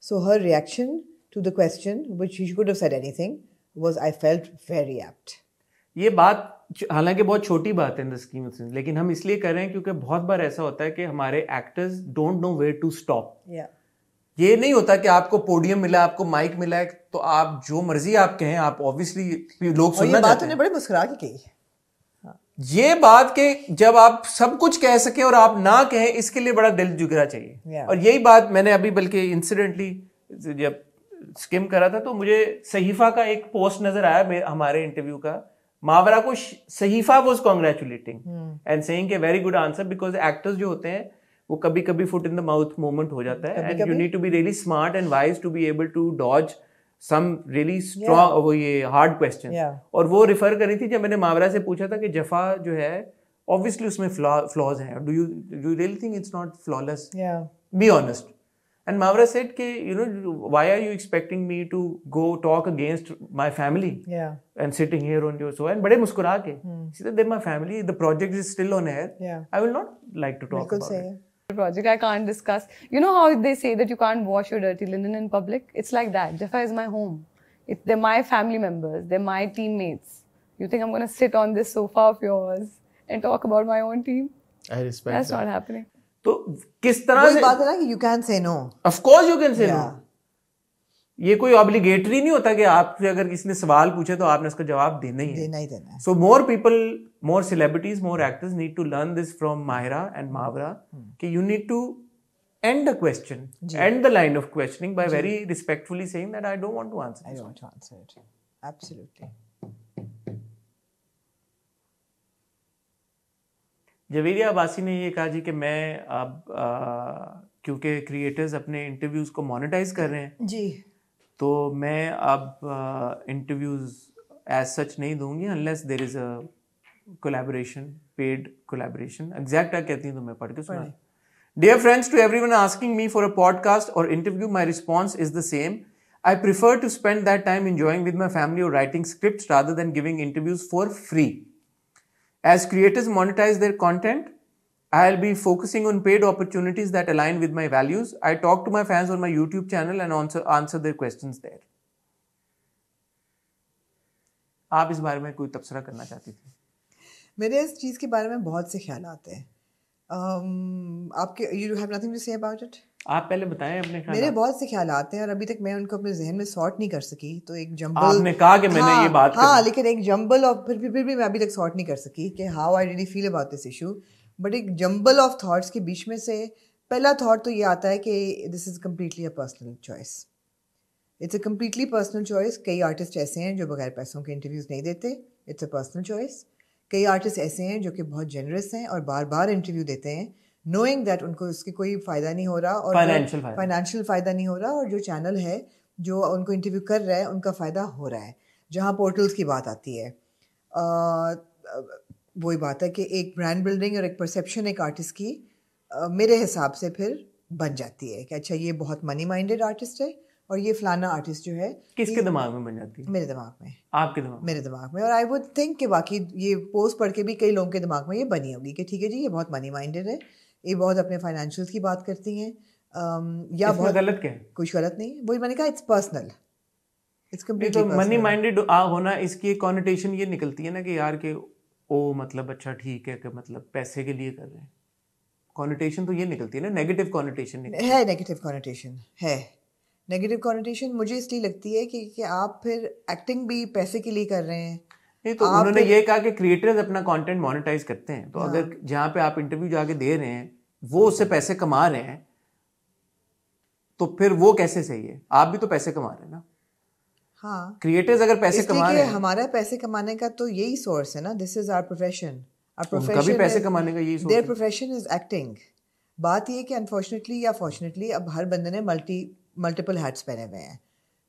B: So her reaction to the question which she could have said anything was, I felt very apt.
A: ये बात हालांकि बहुत छोटी बात है in the scheme of things, लेकिन हम इसलिए कर रहे हैं क्योंकि बहुत बार ऐसा होता है कि हमारे actors don't know where to stop. ये नहीं होता कि आपको पोडियम मिला, आपको माइक मिला है तो आप जो मर्जी आप कहें, आप ऑब्वियसली लोग सुनना चाहते हैं।
B: बड़े मुस्कुरा के कही
A: ये बात कि जब आप सब कुछ कह सके और आप ना कहें, इसके लिए बड़ा दिल जुगरा चाहिए। और यही बात मैंने अभी बल्कि इंसिडेंटली जब स्किम करा था तो मुझे सहीफा का एक पोस्ट नजर आया हमारे इंटरव्यू का। मावरा को Sahifa was congratulating and saying के very good answer, because actors जो होते हैं वो कभी कभी foot in the mouth moment हो जाता है, and you need to be really smart and wise to be able to dodge some really strong वो ये हार्ड क्वेश्चन। और वो रिफर करी थी जब मैंने मावरा से पूछा था कि जफा जो है ऑब्वियसली उसमें फ्लॉज हैं, do you really think it's not flawless, be honest. And Mawra said कि you know why are you expecting me to go talk against my family and sitting here on your show, and बड़े मुस्कुरा के see that my family, the project is still on air, I will not like to talk about it.
E: Project I can't discuss. You know how they say that you can't wash your dirty linen in public? It's like that. Jaffa is my home. They're my family members. They're my teammates. You think I'm going to sit on this sofa of yours and talk about my own team?
A: I respect
E: That's not happening.
A: तो किस तरह से
B: बात है ना कि you can say no.
A: Of course you can say no. ये कोई ऑब्लिगेटरी नहीं होता कि आपसे अगर किसी ने सवाल पूछे तो आपने उसका जवाब देना ही है। So more people, more celebrities, more actors need to learn this from Mahira and Mawra कि you need to end a question, end the line of questioning by very respectfully saying that I don't want to answer.
B: I don't want to answer it. Absolutely.
A: Javeria Abbasi ने ये कहा जी कि मैं अब क्योंकि creators अपने interviews को मोनेटाइज कर रहे हैं
B: जी, तो
A: मैं अब इंटरव्यूज एज सच नहीं दूंगी unless there is a collaboration, paid collaboration. Exact क्या कहती हूँ तो मैं पढ़ के सुना। Dear friends, to everyone asking me for a podcast or interview, my response is the same. I prefer to spend that time enjoying with my family or writing scripts rather than giving interviews for free. As creators monetize their content, I'll be focusing on paid opportunities that align with my values. I talk to my fans on my YouTube channel and answer their questions there. आप इस बारे में कोई तबसरा करना चाहती थी?
B: मेरे इस चीज़ के बारे में बहुत से ख्याल आते हैं। आपके you have nothing to say about it?
A: आप पहले बताएं अपने ख्याल।
B: मेरे बहुत से ख्याल आते हैं और अभी तक मैं उनको अपने जहन में सॉर्ट नहीं कर सकी। तो एक जंबल,
A: आपने कहा कि मैंने ये बात
B: हाँ, लेकिन एक जंबल ऑफ फिर भी मैं अभी तक सॉर्ट नहीं कर सकी कि how I really feel about this issue. But एक जंबल ऑफ थॉट्स के बीच में से पहला थॉट तो ये आता है कि this is completely a personal choice. It's a completely personal choice. कई आर्टिस्ट ऐसे हैं जो बगैर पैसों के इंटरव्यूज़ नहीं देते. It's a personal choice. कई आर्टिस्ट ऐसे हैं जो कि बहुत जेनरस हैं और बार बार इंटरव्यू देते हैं नोइंग दैट उनको उसके कोई फ़ायदा नहीं हो रहा और फाइनेंशियल फ़ायदा नहीं हो रहा, और जो चैनल है जो उनको इंटरव्यू कर रहा है उनका फ़ायदा हो रहा है. जहाँ पोर्टल्स की बात आती है, वही बात है कि एक ब्रांड बिल्डिंग और एक परसेप्शन एक आर्टिस्ट की मेरे हिसाब से फिर बन जाती है कि अच्छा ये बहुत मनी माइंडेड आर्टिस्ट है और ये फलाना आर्टिस्ट जो है.
A: किसके दिमाग में बन जाती है?
B: मेरे दिमाग में.
A: आपके दिमाग? मेरे
B: दिमाग में. और आई वुड थिंक कि बाकी ये पोस्ट पढ़ के भी कई लोगों के दिमाग में ये बनी होगी कि ठीक है जी ये बहुत मनी माइंडेड है, ये बहुत अपने फाइनेंशियल्स की बात करती हैं. या बहुत
A: गलत क्या है?
B: कुछ गलत नहीं. वही मैंने कहा इट्स पर्सनल. इट्स कम्प्लीटली
A: तो मनी माइंडेड होना इसकी एक कॉनोटेशन ये निकलती है ना कि यार के ओ मतलब अच्छा ठीक है कि मतलब पैसे के लिए कर रहे हैं. कॉनोटेशन तो ये निकलती है ना, नेगेटिव कॉनोटेशन
B: है. नेगेटिव कॉनोटेशन है. नेगेटिव कॉनोटेशन मुझे इसलिए लगती है कि आप फिर एक्टिंग भी पैसे के लिए कर रहे हैं.
A: नहीं तो उन्होंने ये कहा कि क्रिएटर्स अपना कंटेंट मोनेटाइज करते हैं, तो अगर जहाँ पे आप इंटरव्यू जाके दे रहे हैं वो उससे पैसे कमा रहे हैं तो फिर वो कैसे सही है? आप भी तो पैसे कमा रहे हैं ना.
B: हाँ,
A: क्रिएटर्स अगर पैसे कमा रहे हैं,
B: हमारा पैसे कमाने का तो यही सोर्स है ना. This is our profession.
A: उनका भी पैसे कमाने का यही सोर्स है.
B: Their profession is acting. बात ये कि अनफॉर्चुनेटली या फॉर्चुनेटली अब हर बंदे ने मल्टीपल हैट्स पहने हुए हैं,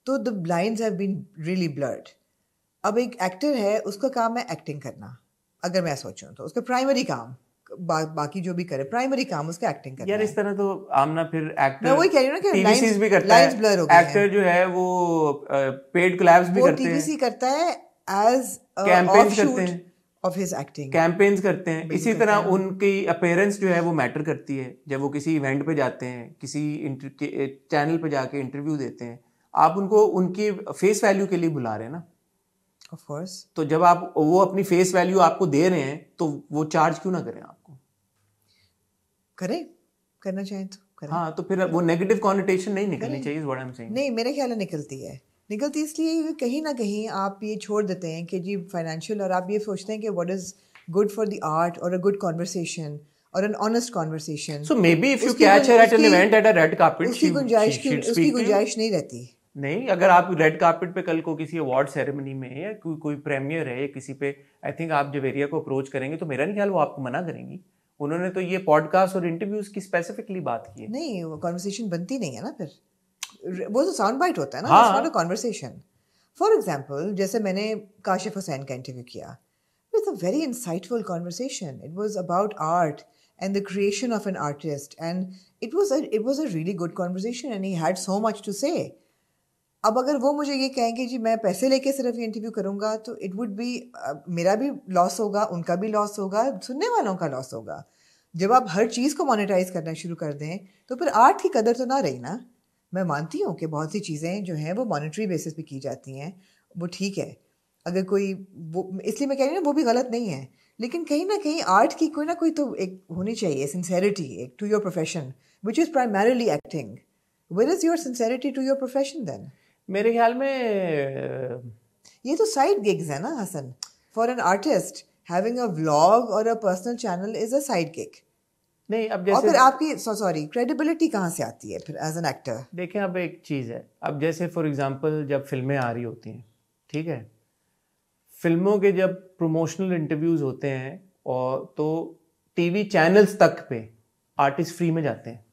B: तो the lines have been really blurred. अब एक एक्टर है, उसका काम है एक्टिंग करना. अगर मैं सोचूं तो उसका प्राइमरी काम, बाकी जो भी करे प्राइमरी काम उसका एक्टिंग करना.
A: यार इस तरह तो आमना फिर एक्टर,
B: मैं वही कह रही हूँ ना कि
A: टीवीसीज भी करता है.
B: ब्लर हो गए हैं.
A: एक्टर जो है वो पेड कोलैब्स भी करते हैं.
B: टीवीसी करता है एज
A: कैंपेन्स करते हैं
B: ऑफ हिज एक्टिंग.
A: कैंपेन्स करते हैं. इसी तरह उनकी अपीयरेंस जो है वो मैटर करती है. जब वो किसी इवेंट पे जाते हैं, किसी चैनल पे जाके इंटरव्यू देते हैं, आप उनको उनकी फेस वैल्यू के लिए बुला रहे हैं ना.
B: Of course.
A: तो जब आप वो अपनी फेस वैल्यू आपको दे रहे हैं तो वो चार्ज क्यों ना करें आपको?
B: करें, करना चाहें तो करें.
A: हाँ, तो फिर वो नेगेटिव कॉनोटेशन नहीं निकलनी चाहिए. What I am saying.
B: नहीं, मेरे ख्याल में निकलती है. निकलती इसलिए कहीं ना कहीं आप ये छोड़ देते हैं कि जी फाइनेंशियल, और आप ये सोचते हैं कि what is good for the art और अ गुड कॉन्वर्सेशन और an honest conversation.
A: So may be if you catch her at an event at a red carpet,
B: उसकी गुंजाइश नहीं रहती.
A: नहीं, अगर आप रेड कार्पेट पे कल को किसी अवार्ड सेरेमनी में या कोई प्रीमियर है या किसी पे, आई थिंक आप जवेरिया को अप्रोच करेंगे तो मेरा नहीं ख्याल वो आपको मना करेंगी. उन्होंने तो ये पॉडकास्ट और इंटरव्यूज की स्पेसिफिकली बात की है.
B: नहीं, वो कॉन्वर्सेशन बनती नहीं है ना. फिर वो तो साउंड बाइट होता है ना.
A: हाँ.
B: It's not a conversation. For example जैसे मैंने काशिफ हुसैन का इंटरव्यू किया, it's a very insightful conversation. It was about art and the creation of an artist, and it was a really good conversation and he had so much to say. अब अगर वो मुझे ये कहेंगे जी मैं पैसे लेके सिर्फ ये इंटरव्यू करूँगा तो इट वुड बी, मेरा भी लॉस होगा, उनका भी लॉस होगा, सुनने वालों का लॉस होगा. जब आप हर चीज़ को मोनेटाइज करना शुरू कर दें तो फिर आर्ट की कदर तो ना रही ना. मैं मानती हूँ कि बहुत सी चीज़ें जो हैं वो मॉनेटरी बेसिस पे की जाती हैं, वो ठीक है. अगर कोई वो, इसलिए मैं कह रही हूँ ना, वो भी गलत नहीं है, लेकिन कहीं ना कहीं आर्ट की कोई ना कोई तो एक होनी चाहिए सिंसेरिटी एक to your profession which is primarily acting. Where is your sincerity to your profession then?
A: मेरे ख्याल में
B: ये तो साइड गिग्स है ना Hasan. For an artist having a vlog और a personal channel is a side gig.
A: नहीं, अब जैसे
B: और फिर आपकी सॉरी क्रेडिबिलिटी कहाँ से आती है फिर एज एन एक्टर?
A: देखें, अब एक चीज़ है, अब जैसे फॉर एग्जांपल जब फिल्में आ रही होती हैं, ठीक है, फिल्मों के जब प्रमोशनल इंटरव्यूज होते हैं और तो टीवी चैनल्स तक पे आर्टिस्ट फ्री में जाते हैं.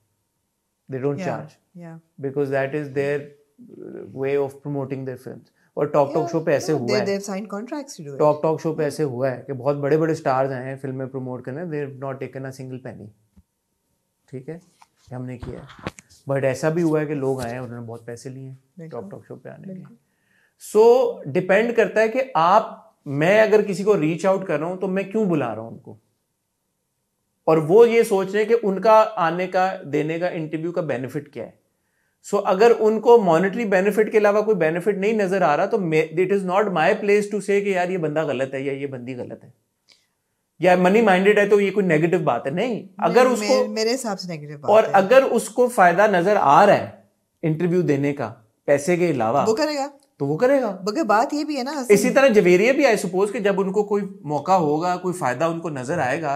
A: They don't charge because that is their way of promoting their films. और टॉक शो पे ऐसे हुआ है, टॉक शो पे ऐसे हुआ है कि बहुत बड़े बड़े स्टार्स आए हैं फिल्में प्रमोट करने, they have not taken a single penny. ठीक है, हमने किया है. बट ऐसा भी हुआ है कि लोग आए हैं, उन्होंने बहुत पैसे लिए हैं टॉक शो पे आने के. सो डिपेंड करता है कि मैं अगर किसी को रीच आउट कर रहा हूं तो मैं क्यों बुला रहा हूं उनको, और वो ये सोच रहे हैं कि उनका आने का, देने का इंटरव्यू का बेनिफिट क्या है. सो अगर उनको मॉनेटरी बेनिफिट के अलावा कोई बेनिफिट नहीं नजर आ रहा तो it is not my place to say कि यार ये बंदा गलत है या ये बंदी गलत है या मनी माइंडेड है तो ये कोई नेगेटिव बात है. नहीं, अगर उसको, मेरे हिसाब से नेगेटिव बात और है. अगर उसको फायदा नजर आ रहा है इंटरव्यू देने का पैसे के अलावा, वो करेगा तो वो करेगा. मगर बात ये भी है ना, इसी तरह जवेरिया भी आई सपोज कि जब उनको कोई मौका होगा, कोई फायदा उनको नजर आएगा,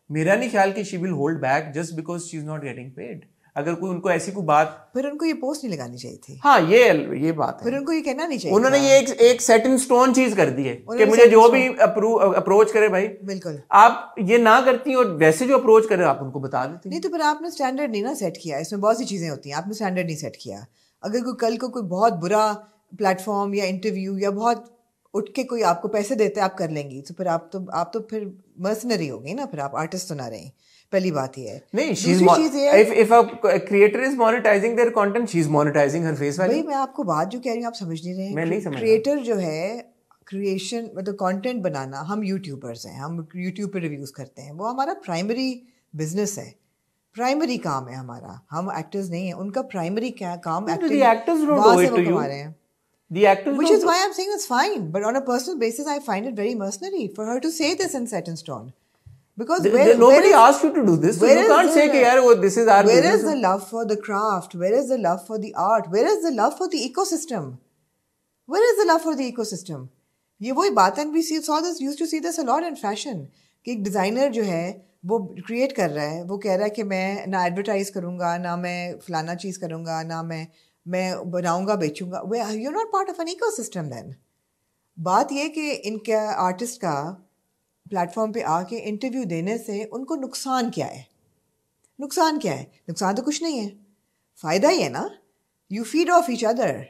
A: मेरा नहीं ख्याल कि she will hold back just because she is not getting paid. अगर कोई उनको ऐसी कोई बात,
B: फिर उनको ये पोस्ट नहीं लगानी चाहिए थी।
A: हाँ ये बात है,
B: फिर उनको ये कहना नहीं चाहिए।
A: उन्होंने ये एक सेट इन स्टोन चीज कर दी है कि मुझे जो भी अप्रोच करे भाई,
B: बिल्कुल
A: आप ये ना करती और वैसे जो अप्रोच करे आप उनको बता देती।
B: नहीं तो फिर आपने स्टैंडर्ड नहीं ना सेट किया। इसमें बहुत सी चीजें होती हैं, आपने स्टैंडर्ड नहीं सेट किया। अगर कोई कल को कोई बहुत बुरा प्लेटफॉर्म या इंटरव्यू या बहुत उठ के कोई आपको पैसे देते आप कर लेंगी, तो फिर आप तो फिर मर्सनरी हो गई ना, फिर आप आर्टिस्ट तो ना रही। पहली बात ये है।
A: नहीं,
B: दूसरी चीज ये है,
A: if a creator is monetizing their content, she's monetizing her face value।
B: भाई मैं आपको बात जो कह रही हूँ आप समझ नहीं रहे।
A: मैं नहीं समझ रहा।
B: क्रिएटर जो है, क्रिएशन मतलब कंटेंट बनाना, हम यूट्यूबर्स हैं, हम यूट्यूब पे रिव्यूज करते हैं, वो हमारा प्राइमरी बिजनेस है, प्राइमरी काम है हमारा। हम एक्टर्स नहीं है, उनका प्राइमरी क्या काम acting,
A: the actors don't owe it to you। The actors
B: which is why I'm saying it's fine, but on a personal basis I find it very mercenary for her to say this in set in stone, because
A: nobody asked you to do this, so you can't say कि यार वो this is our business।
B: Where is the love for the craft? Where is the love for the art? Where is the love for the ecosystem? Where is the love for the ecosystem? ये वही बात है, we used to see this a lot in fashion, कि एक designer जो है वो create कर रहा है, वो कह रहा है कि मैं ना एडवर्टाइज करूँगा, ना मैं फलाना चीज़ करूँगा, ना मैं बनाऊँगा बेचूँगा। you're not part of an ecosystem then। बात ये कि इनके आर्टिस्ट का प्लेटफॉर्म पे आके इंटरव्यू देने से उनको नुकसान क्या है? नुकसान क्या है? नुकसान तो कुछ नहीं है, फ़ायदा ही है ना। You feed of each other,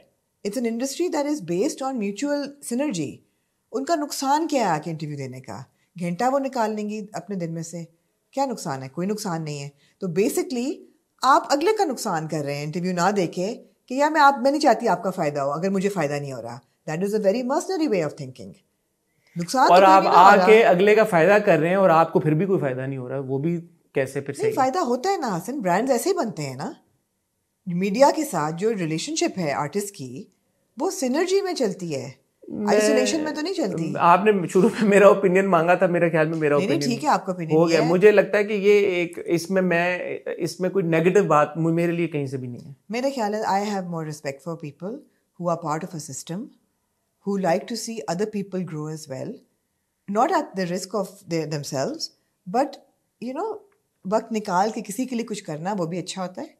B: it's an industry that is based on mutual synergy. उनका नुकसान क्या है आके इंटरव्यू देने का? घंटा वो निकाल लेंगी अपने दिन में से, क्या नुकसान है? कोई नुकसान नहीं है। तो बेसिकली आप अगले का नुकसान कर रहे हैं इंटरव्यू ना देके कि यार मैं नहीं चाहती आपका फ़ायदा हो, अगर मुझे फ़ायदा नहीं हो रहा। That is a very mercenary way of thinking. नुकसान
A: और
B: तो
A: आप आके अगले का फायदा कर रहे हैं और आपको फिर भी कोई फायदा नहीं हो रहा, वो भी कैसे फिर सही?
B: फायदा होता है ना हसन, ब्रांड्स ऐसे ही बनते हैं ना। मीडिया के साथ जो रिलेशनशिप है आर्टिस्ट की, वो सिनर्जी में चलती है, आइसोलेशन में तो नहीं चलती।
A: आपने शुरू में मेरा ओपिनियन मांगा था, मेरे ख्याल में मेरा ओपिनियन
B: ठीक है, आपका ओपिनियन
A: हो गया। मुझे लगता है कि ये एक इसमें कोई नेगेटिव बात मेरे लिए कहीं से भी नहीं है।
B: मेरे ख्याल है I have more respect for people who are part of a system, who like to see other people grow as well, not at the risk of themselves, but you know, वक्त निकाल के किसी के लिए कुछ करना वो भी अच्छा होता है।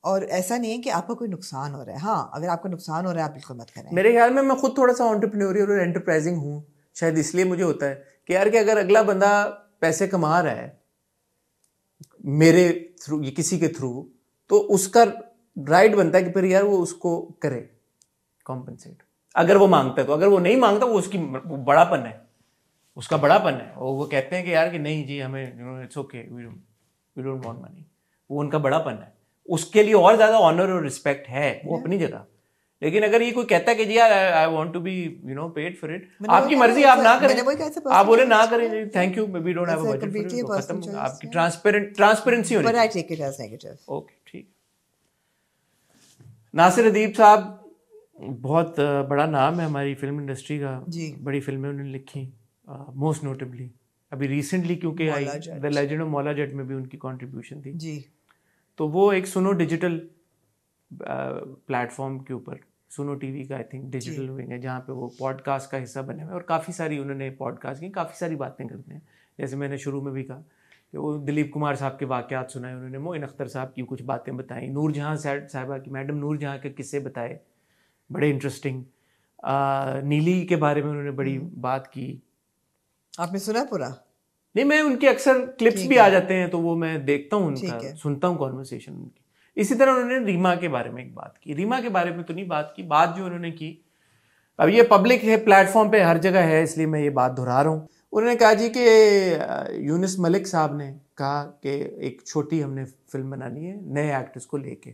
B: और ऐसा नहीं है कि आपको कोई नुकसान हो रहा है। हाँ, अगर आपको नुकसान हो रहा है आप बिल्कुल मत करें।
A: मेरे ख्याल में मैं खुद थोड़ा सा एंटरप्रेन्योरियल और एंटरप्राइजिंग हूँ, शायद इसलिए मुझे होता है कि यार कि अगर अगला बंदा पैसे कमा रहा है मेरे थ्रू या किसी के थ्रू, तो उसका राइट बनता है कि फिर यार वो उसको करे कॉम्पनसेट, अगर वो मांगता है तो। अगर वो नहीं मांगता, वो उसकी बड़ापन है, उसका बड़ापन है। और वो कहते हैं कि यार कि नहीं जी, हमें it's okay, we don't want money, वो उनका बड़ापन है। उसके लिए और ज्यादा ऑनर और रिस्पेक्ट है, वो अपनी जगह। लेकिन अगर ये कोई कहता है कि जी यार I want to be paid for it, आपकी मर्जी, आप ना करें, आप बोले ना करें, thank you, we don't have a budget for it, खत्म। आपकी ट्रांसपेरेंसी होनी चाहिए।
B: But I take it as negative.
A: Okay, ठीक। नासिर अदीब साहब बहुत बड़ा नाम है हमारी फिल्म इंडस्ट्री का, बड़ी फिल्में उन्होंने लिखी, मोस्ट नोटेबली अभी रिसेंटली क्योंकि I the legend of Maula Jatt में भी उनकी कंट्रीब्यूशन थी जी। तो वो एक सुनो डिजिटल प्लेटफॉर्म के ऊपर, सुनो टीवी का आई थिंक डिजिटल विंग है, जहाँ पे वो पॉडकास्ट का हिस्सा बने हुए और काफ़ी सारी उन्होंने पॉडकास्ट की, काफ़ी सारी बातें करते हैं। जैसे मैंने शुरू में भी कहा कि वो दिलीप कुमार साहब के वाक़यात सुनाए उन्होंने, मोइन अख्तर साहब की कुछ बातें बताई, नूरजहाँ साहिबा की, मैडम नूरजहाँ के किस्से बताए बड़े इंटरेस्टिंग, नीली के बारे में उन्होंने बड़ी बात की।
B: आपने सुना पूरा?
A: नहीं, मैं उनके अक्सर क्लिप्स भी आ जाते हैं तो वो मैं देखता हूँ उनका, सुनता हूँ कॉन्वर्सेशन उनकी। इसी तरह उन्होंने रीमा के बारे में एक बात की, रीमा के बारे में तो नहीं बात की, बात जो उन्होंने की, अब ये पब्लिक है, प्लेटफॉर्म पे हर जगह है, इसलिए मैं ये बात दोहरा रहा हूँ। उन्होंने कहा जी कि यूनुस मलिक साहब ने कहा कि एक छोटी हमने फिल्म बनानी है नए एक्टर्स को लेके,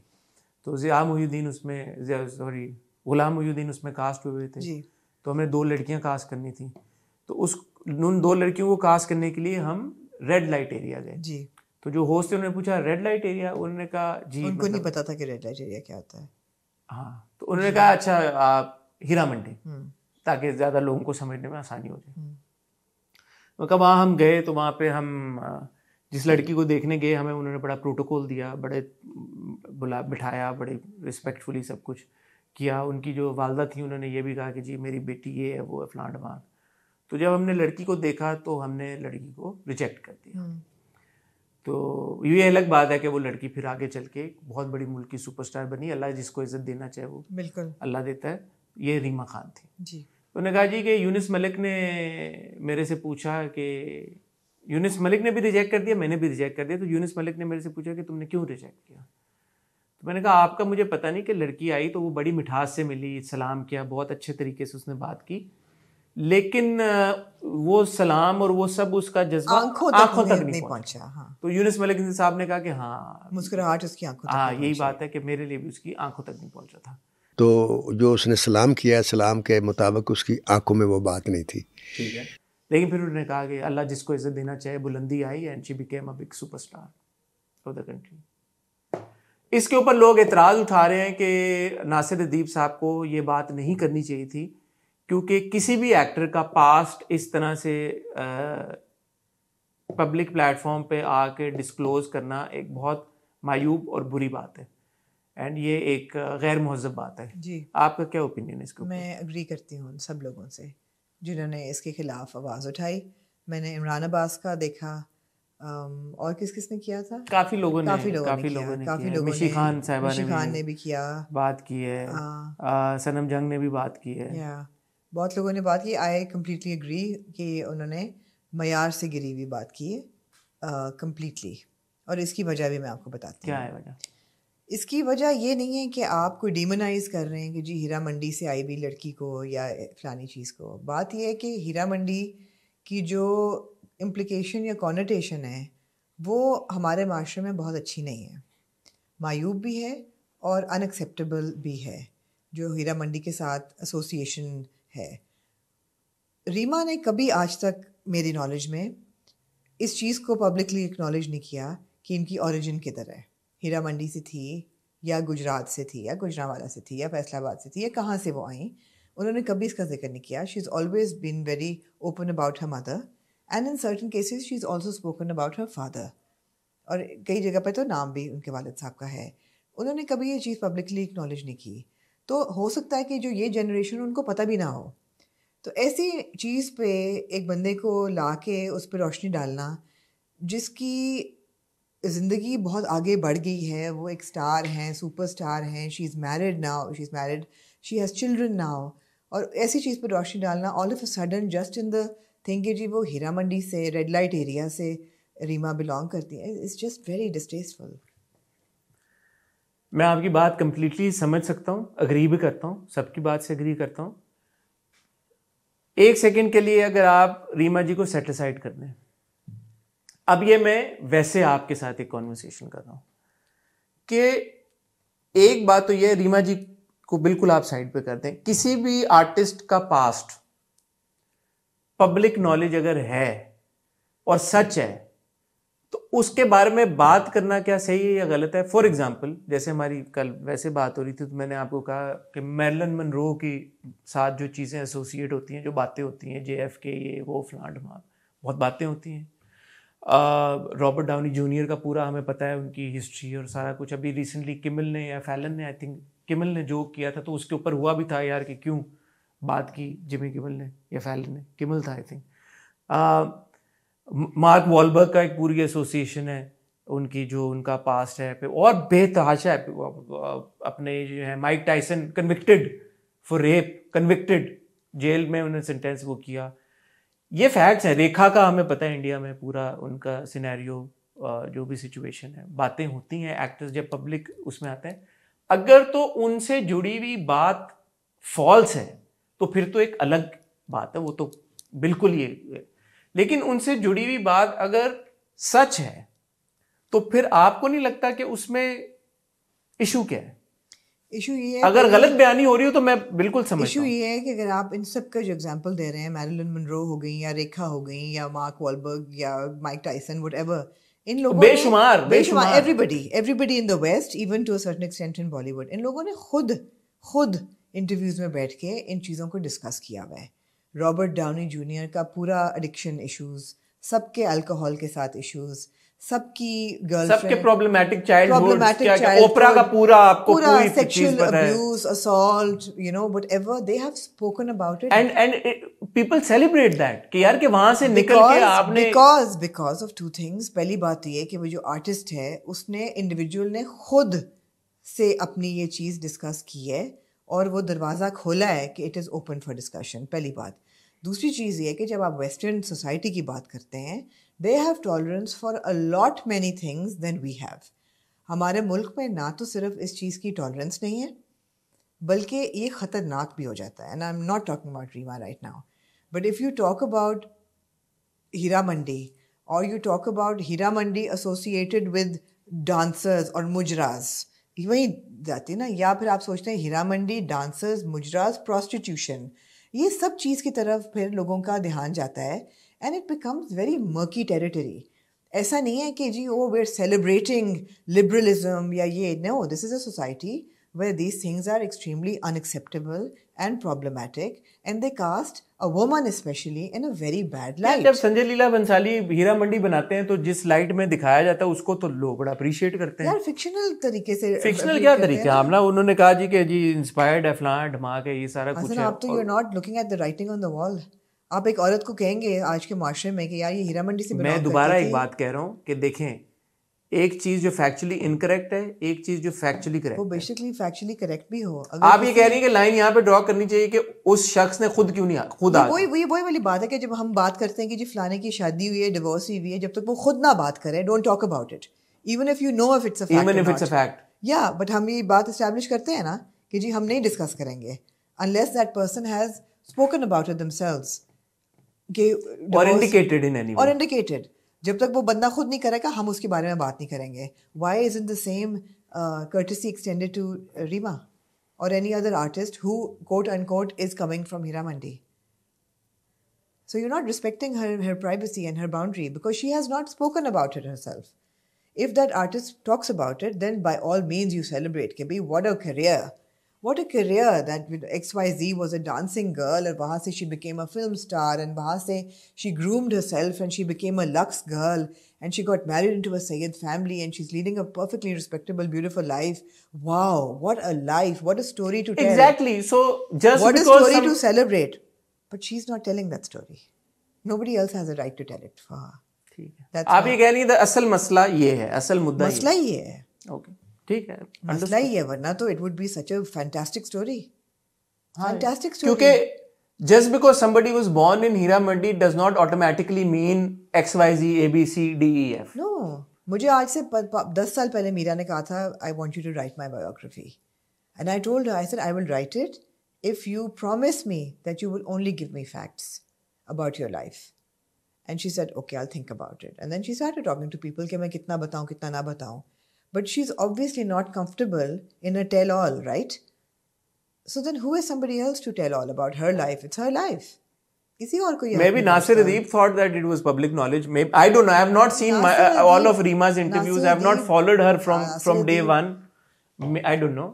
A: तो ज़िया मोहिउद्दीन उसमें, गुलाम मोहिउद्दीन उसमें कास्ट हुए थे, तो हमें 2 लड़कियाँ कास्ट करनी थी। तो उन 2 लड़कियों को कास्ट करने के लिए हम रेड लाइट एरिया गए जी। तो जो होस्ट थे उन्होंने पूछा रेड लाइट एरिया, उन्होंने कहा जी,
B: उनको नहीं पता था कि रेड लाइट एरिया क्या होता है।
A: हाँ, तो उन्होंने कहा अच्छा आप हीरा मंडी, ताकि ज़्यादा लोगों को समझने में आसानी हो जाए। तो कब वहाँ हम गए तो वहाँ पे हम जिस लड़की को देखने गए, हमें उन्होंने बड़ा प्रोटोकॉल दिया, बड़े बिठाया, बड़े रिस्पेक्टफुली सब कुछ किया। उनकी जो वालदा थी उन्होंने ये भी कहा कि जी मेरी बेटी ये है, वो है, फलान ढमान। तो जब हमने लड़की को देखा तो हमने लड़की को रिजेक्ट कर दिया। तो ये अलग बात है कि वो लड़की फिर आगे चल के बहुत बड़ी मुल्क की सुपरस्टार बनी। अल्लाह जिसको इज्जत देना चाहे वो
B: बिल्कुल
A: अल्लाह देता है। ये रीमा खान थी
B: जी।
A: उन्होंने कहा जी कि यूनिस मलिक ने मेरे से पूछा कि यूनिस मलिक ने भी रिजेक्ट कर दिया, मैंने भी रिजेक्ट कर दिया, तो यूनिस मलिक ने मेरे से पूछा कि तुमने क्यों रिजेक्ट किया। तो मैंने कहा आपका मुझे पता नहीं कि लड़की आई तो वो बड़ी मिठास से मिली, सलाम किया, बहुत अच्छे तरीके से उसने बात की, लेकिन वो सलाम और वो सब उसका जज्बा आंखों तक नहीं पहुंचा।
B: हाँ।
A: तो यूनिस मलिक साहब ने कहा कि हाँ,
B: मुस्कुराहट उसकी आंखों तक
A: हाँ, यही बात है कि मेरे लिए भी उसकी आंखों तक नहीं पहुंचा था।
D: तो जो उसने सलाम किया, सलाम के मुताबिक उसकी आंखों में वो बात नहीं थी।
A: ठीक है, लेकिन फिर उन्होंने कहा कि अल्लाह जिसको इज्जत देना चाहे, बुलंदी आई and she became a big superstar of the country. इसके ऊपर लोग एतराज़ उठा रहे हैं कि नासिर अदीब साहब को ये बात नहीं करनी चाहिए थी, क्योंकि किसी भी एक्टर का पास्ट इस तरह से पब्लिक प्लेटफॉर्म पे आके डिस्क्लोज करना एक बहुत मायूब और बुरी बात है, एंड ये एक गैर मुहज़्ज़ब बात है
B: जी।
A: आपका क्या ओपिनियन है इसके ऊपर?
B: मैं एग्री करती हूँ सब लोगों से जिन्होंने इसके खिलाफ आवाज़ उठाई। मैंने इमरान अब्बास का देखा, और किसने किया था? काफ़ी लोगों ने किया।
A: मिशी खान साहिबा
B: ने भी किया,
A: बात की है, सनम जंग ने भी बात की है,
B: बहुत लोगों ने बात की। आई कम्प्लीटली एग्री कि उन्होंने मयार से गिरी हुई बात की है कम्प्लीटली, और इसकी वजह भी मैं आपको बताती हूँ।
A: क्या है वजह?
B: इसकी वजह ये नहीं है कि आप कोई डीमोनाइज कर रहे हैं कि जी हीरा मंडी से आई हुई लड़की को या फलानी चीज़ को। बात यह है कि हीरा मंडी की जो इम्प्लिकेशन या कॉनोटेशन है वो हमारे माशरे में बहुत अच्छी नहीं है, मायूब भी है और अनएक्सेप्टेबल भी है जो हीरा मंडी के साथ एसोसिएशन है। रीमा ने कभी आज तक मेरी नॉलेज में इस चीज़ को पब्लिकली एक्नॉलेज नहीं किया कि इनकी ओरिजिन किधर है, हीरा मंडी से थी या गुजरात से थी या गुजरांवाला से थी या फैसलाबाद से थी या कहाँ से वो आई। उन्होंने कभी इसका जिक्र नहीं किया। She is always been very open about her mother and in certain cases she is also spoken about her father, और कई जगह पर तो नाम भी उनके वालिद साहब का है। उन्होंने कभी ये चीज़ पब्लिकली एक्नॉलेज नहीं की। तो हो सकता है कि जो ये जनरेशन उनको पता भी ना हो, तो ऐसी चीज़ पे एक बंदे को ला के उस पर रोशनी डालना, जिसकी ज़िंदगी बहुत आगे बढ़ गई है, वो एक स्टार हैं, सुपरस्टार हैं, she is married now, she has children now, और ऐसी चीज़ पर रोशनी डालना all of a sudden just in the thing कि जी वो हीरा मंडी से, रेड लाइट एरिया से रीमा बिलोंग करती है, इट्स जस्ट वेरी डिस्टेस्टफुल।
A: मैं आपकी बात कंप्लीटली समझ सकता हूँ, अग्री भी करता हूँ, सबकी बात से अग्री करता हूँ। एक सेकंड के लिए अगर आप रीमा जी को सेट असाइड कर दें, अब ये मैं वैसे आपके साथ एक कॉन्वर्सेशन कर रहा हूँ कि एक बात तो ये, रीमा जी को बिल्कुल आप साइड पे कर दें, किसी भी आर्टिस्ट का पास्ट पब्लिक नॉलेज अगर है और सच है तो उसके बारे में बात करना क्या सही है या गलत है? फॉर एग्जाम्पल, जैसे हमारी कल वैसे बात हो रही थी तो मैंने आपको कहा कि मैरिलन मनरो की साथ जो चीज़ें एसोसिएट होती हैं, जो बातें होती हैं, JFK ये वो फलां ढमां, बहुत बातें होती हैं। रॉबर्ट डाउनी जूनियर का पूरा हमें पता है, उनकी हिस्ट्री और सारा कुछ। अभी रिसेंटली किमिल ने या फैलन ने, आई थिंक किमिल ने जोक किया था तो उसके ऊपर हुआ भी था यार कि क्यों बात की जिमी किमिल ने या फैलन ने, किमिल था आई थिंक। मार्क वॉलबर्ग का एक पूरी एसोसिएशन है उनकी, जो उनका पास्ट है पे, और बेतहाशा है अपने जो है Mike Tyson convicted for rape, convicted, jail में उन्होंने सेंटेंस वो किया। ये फैक्ट्स हैं। रेखा का हमें पता है इंडिया में पूरा उनका सिनेरियो, जो भी सिचुएशन है, बातें होती हैं, एक्टर्स जब पब्लिक उसमें आते हैं, अगर तो उनसे जुड़ी हुई बात फॉल्स है तो फिर तो एक अलग बात है, वो तो बिल्कुल ये। लेकिन उनसे जुड़ी हुई बात अगर सच है तो फिर आपको नहीं लगता कि उसमें इशू क्या है?
B: इशू ये है,
A: अगर गलत बयानी हो रही हो तो मैं बिल्कुल समझता हूं।
B: इशू ये है कि अगर आप इन सब का जो एग्जांपल दे रहे हैं, मैरिलन मनरो हो गई या रेखा हो गई या मार्क वॉलबर्ग या माइक टाइसन, व्हाटएवर, इन लोगों ने बेशुमार everybody in the west, even to a certain extent in Bollywood, इन लोगों ने खुद इंटरव्यूज में बैठ के इन चीज़ों को डिस्कस किया हुआ है। रॉबर्ट डाउनी जूनियर का पूरा एडिक्शन इश्यूज, सबके अल्कोहल के साथ इश्यूज, सबकी गर्लफ्रेंड,
A: सबके प्रॉब्लमेटिक चाइल्डहुड, क्या ओपरा का पूरा आपको पूरी
B: sexual abuse, assault, you know, whatever, they have spoken about it.
A: And people celebrate that कि यार कि वहां से निकल के आपने
B: because of two things. पहली बात ये कि वो जो आर्टिस्ट है उसने इंडिविजुअल ने खुद से अपनी ये चीज़ डिस्कस की है और वो दरवाज़ा खोला है कि it is open for discussion, पहली बात. दूसरी चीज़ ये कि जब आप वेस्टर्न सोसाइटी की बात करते हैं, they have tolerance for a lot many things than we have. हमारे मुल्क में ना तो सिर्फ इस चीज़ की टॉलरेंस नहीं है बल्कि ये ख़तरनाक भी हो जाता है. And I am not talking about Reema right now, but if you talk about Heera Mandi और you talk about Heera Mandi associated with dancers और मुजराज, वही जाती है ना. या फिर आप सोचते हैं हीरा मंडी, डांसर्स, मुजराज, प्रोस्टिट्यूशन, ये सब चीज़ की तरफ फिर लोगों का ध्यान जाता है. And it becomes very murky territory. ऐसा नहीं है कि जी we're celebrating liberalism या ये. No, this is a society where these things are extremely unacceptable and problematic, and they cast a woman especially in a very bad light.
A: जब संजय लीला भंसाली हीरा मंडी बनाते हैं तो जिस लाइट में दिखाया जाता है उसको तो लोग बड़ा अप्रिशिएट करते हैं.
B: यार फिक्शनल तरीके से.
A: फिक्शनल क्या तरीके हैं ना, उन्होंने कहा जी कि जी इंस्पायर्ड है फलां ढमाक है, ये सारा कुछ है.
B: आप तो you're not looking at the writing on the wall. आप एक औरत को कहेंगे आज के माशरे में कि यार ये हीरा मंडी से
A: मैं दोबारा एक बात कह रहा हूँ कि देखें, एक चीज जो फैक्चुअली इनकरेक्ट है, एक चीज जो फैक्चुअली करेक्ट है.
B: वो बेसिकली फैक्चुअली करेक्ट भी हो.
A: आप ये कह रही हैं कि लाइन यहाँ पे ड्रॉ करनी चाहिए कि उस शख्स ने खुद क्यों नहीं खुद आ.
B: वही वाली बात है कि जब हम बात करते हैं कि जी फलाने की शादी हुई है, डिवोर्स हुई है, जब तक वो खुद ना बात करे, don't talk about it, even if you know if it's a fact. या बट हम ये बात एस्टैब्लिश करते हैं ना कि जी हम नहीं डिस्कस करेंगे unless that person has spoken about it themselves
A: और इंडिकेटेड इन एनी,
B: और इंडिकेटेड. जब तक वो बंदा खुद नहीं करेगा हम उसके बारे में बात नहीं करेंगे. Why isn't the same courtesy extended to Rima or any other artist who quote unquote is coming from Hira Mandi? So you're not respecting her privacy and her boundary because she has not spoken about it herself. If that artist talks about it, then by all means you celebrate. Ke bhai, what a career! What a career that XYZ was a dancing girl and wahan se she became a film star and wahan se she groomed herself and she became a Lux girl and she got married into a Sayyid family and she's leading a perfectly respectable, beautiful life. Wow, what a life, what a story to tell.
A: Exactly. So just
B: what a story to celebrate. But she's not telling that story. Nobody else has a right to tell it for her.
A: ठीक है. आप ये कह रही हैं असल मसला ये है, असल मुद्दा
B: मसला ये है.
A: Okay. ठीक है,
B: मसला ही है, वरना तो it would be such a fantastic story. Fantastic story.
A: क्योंकि just because somebody was born in Hira Mandi does not automatically mean XYZ ABCDEF.
B: No, मुझे आज से 10 साल पहले मीरा ने कहा था I want you to write my biography and I told her, I said I will write it if you promise me that you will only give me facts about your life. And she said okay, I'll think about it. And then she started talking to people कि मैं कितना बताऊं कितना ना बताऊं. But she's obviously not comfortable in a tell-all, right? So then who is somebody else to tell all about her life? It's her life. किसी और को
A: Maybe Nasir Adeeb thought that it was public knowledge. Maybe I don't know. I have not seen all of Rima's interviews. I have not followed her from day one. I don't know.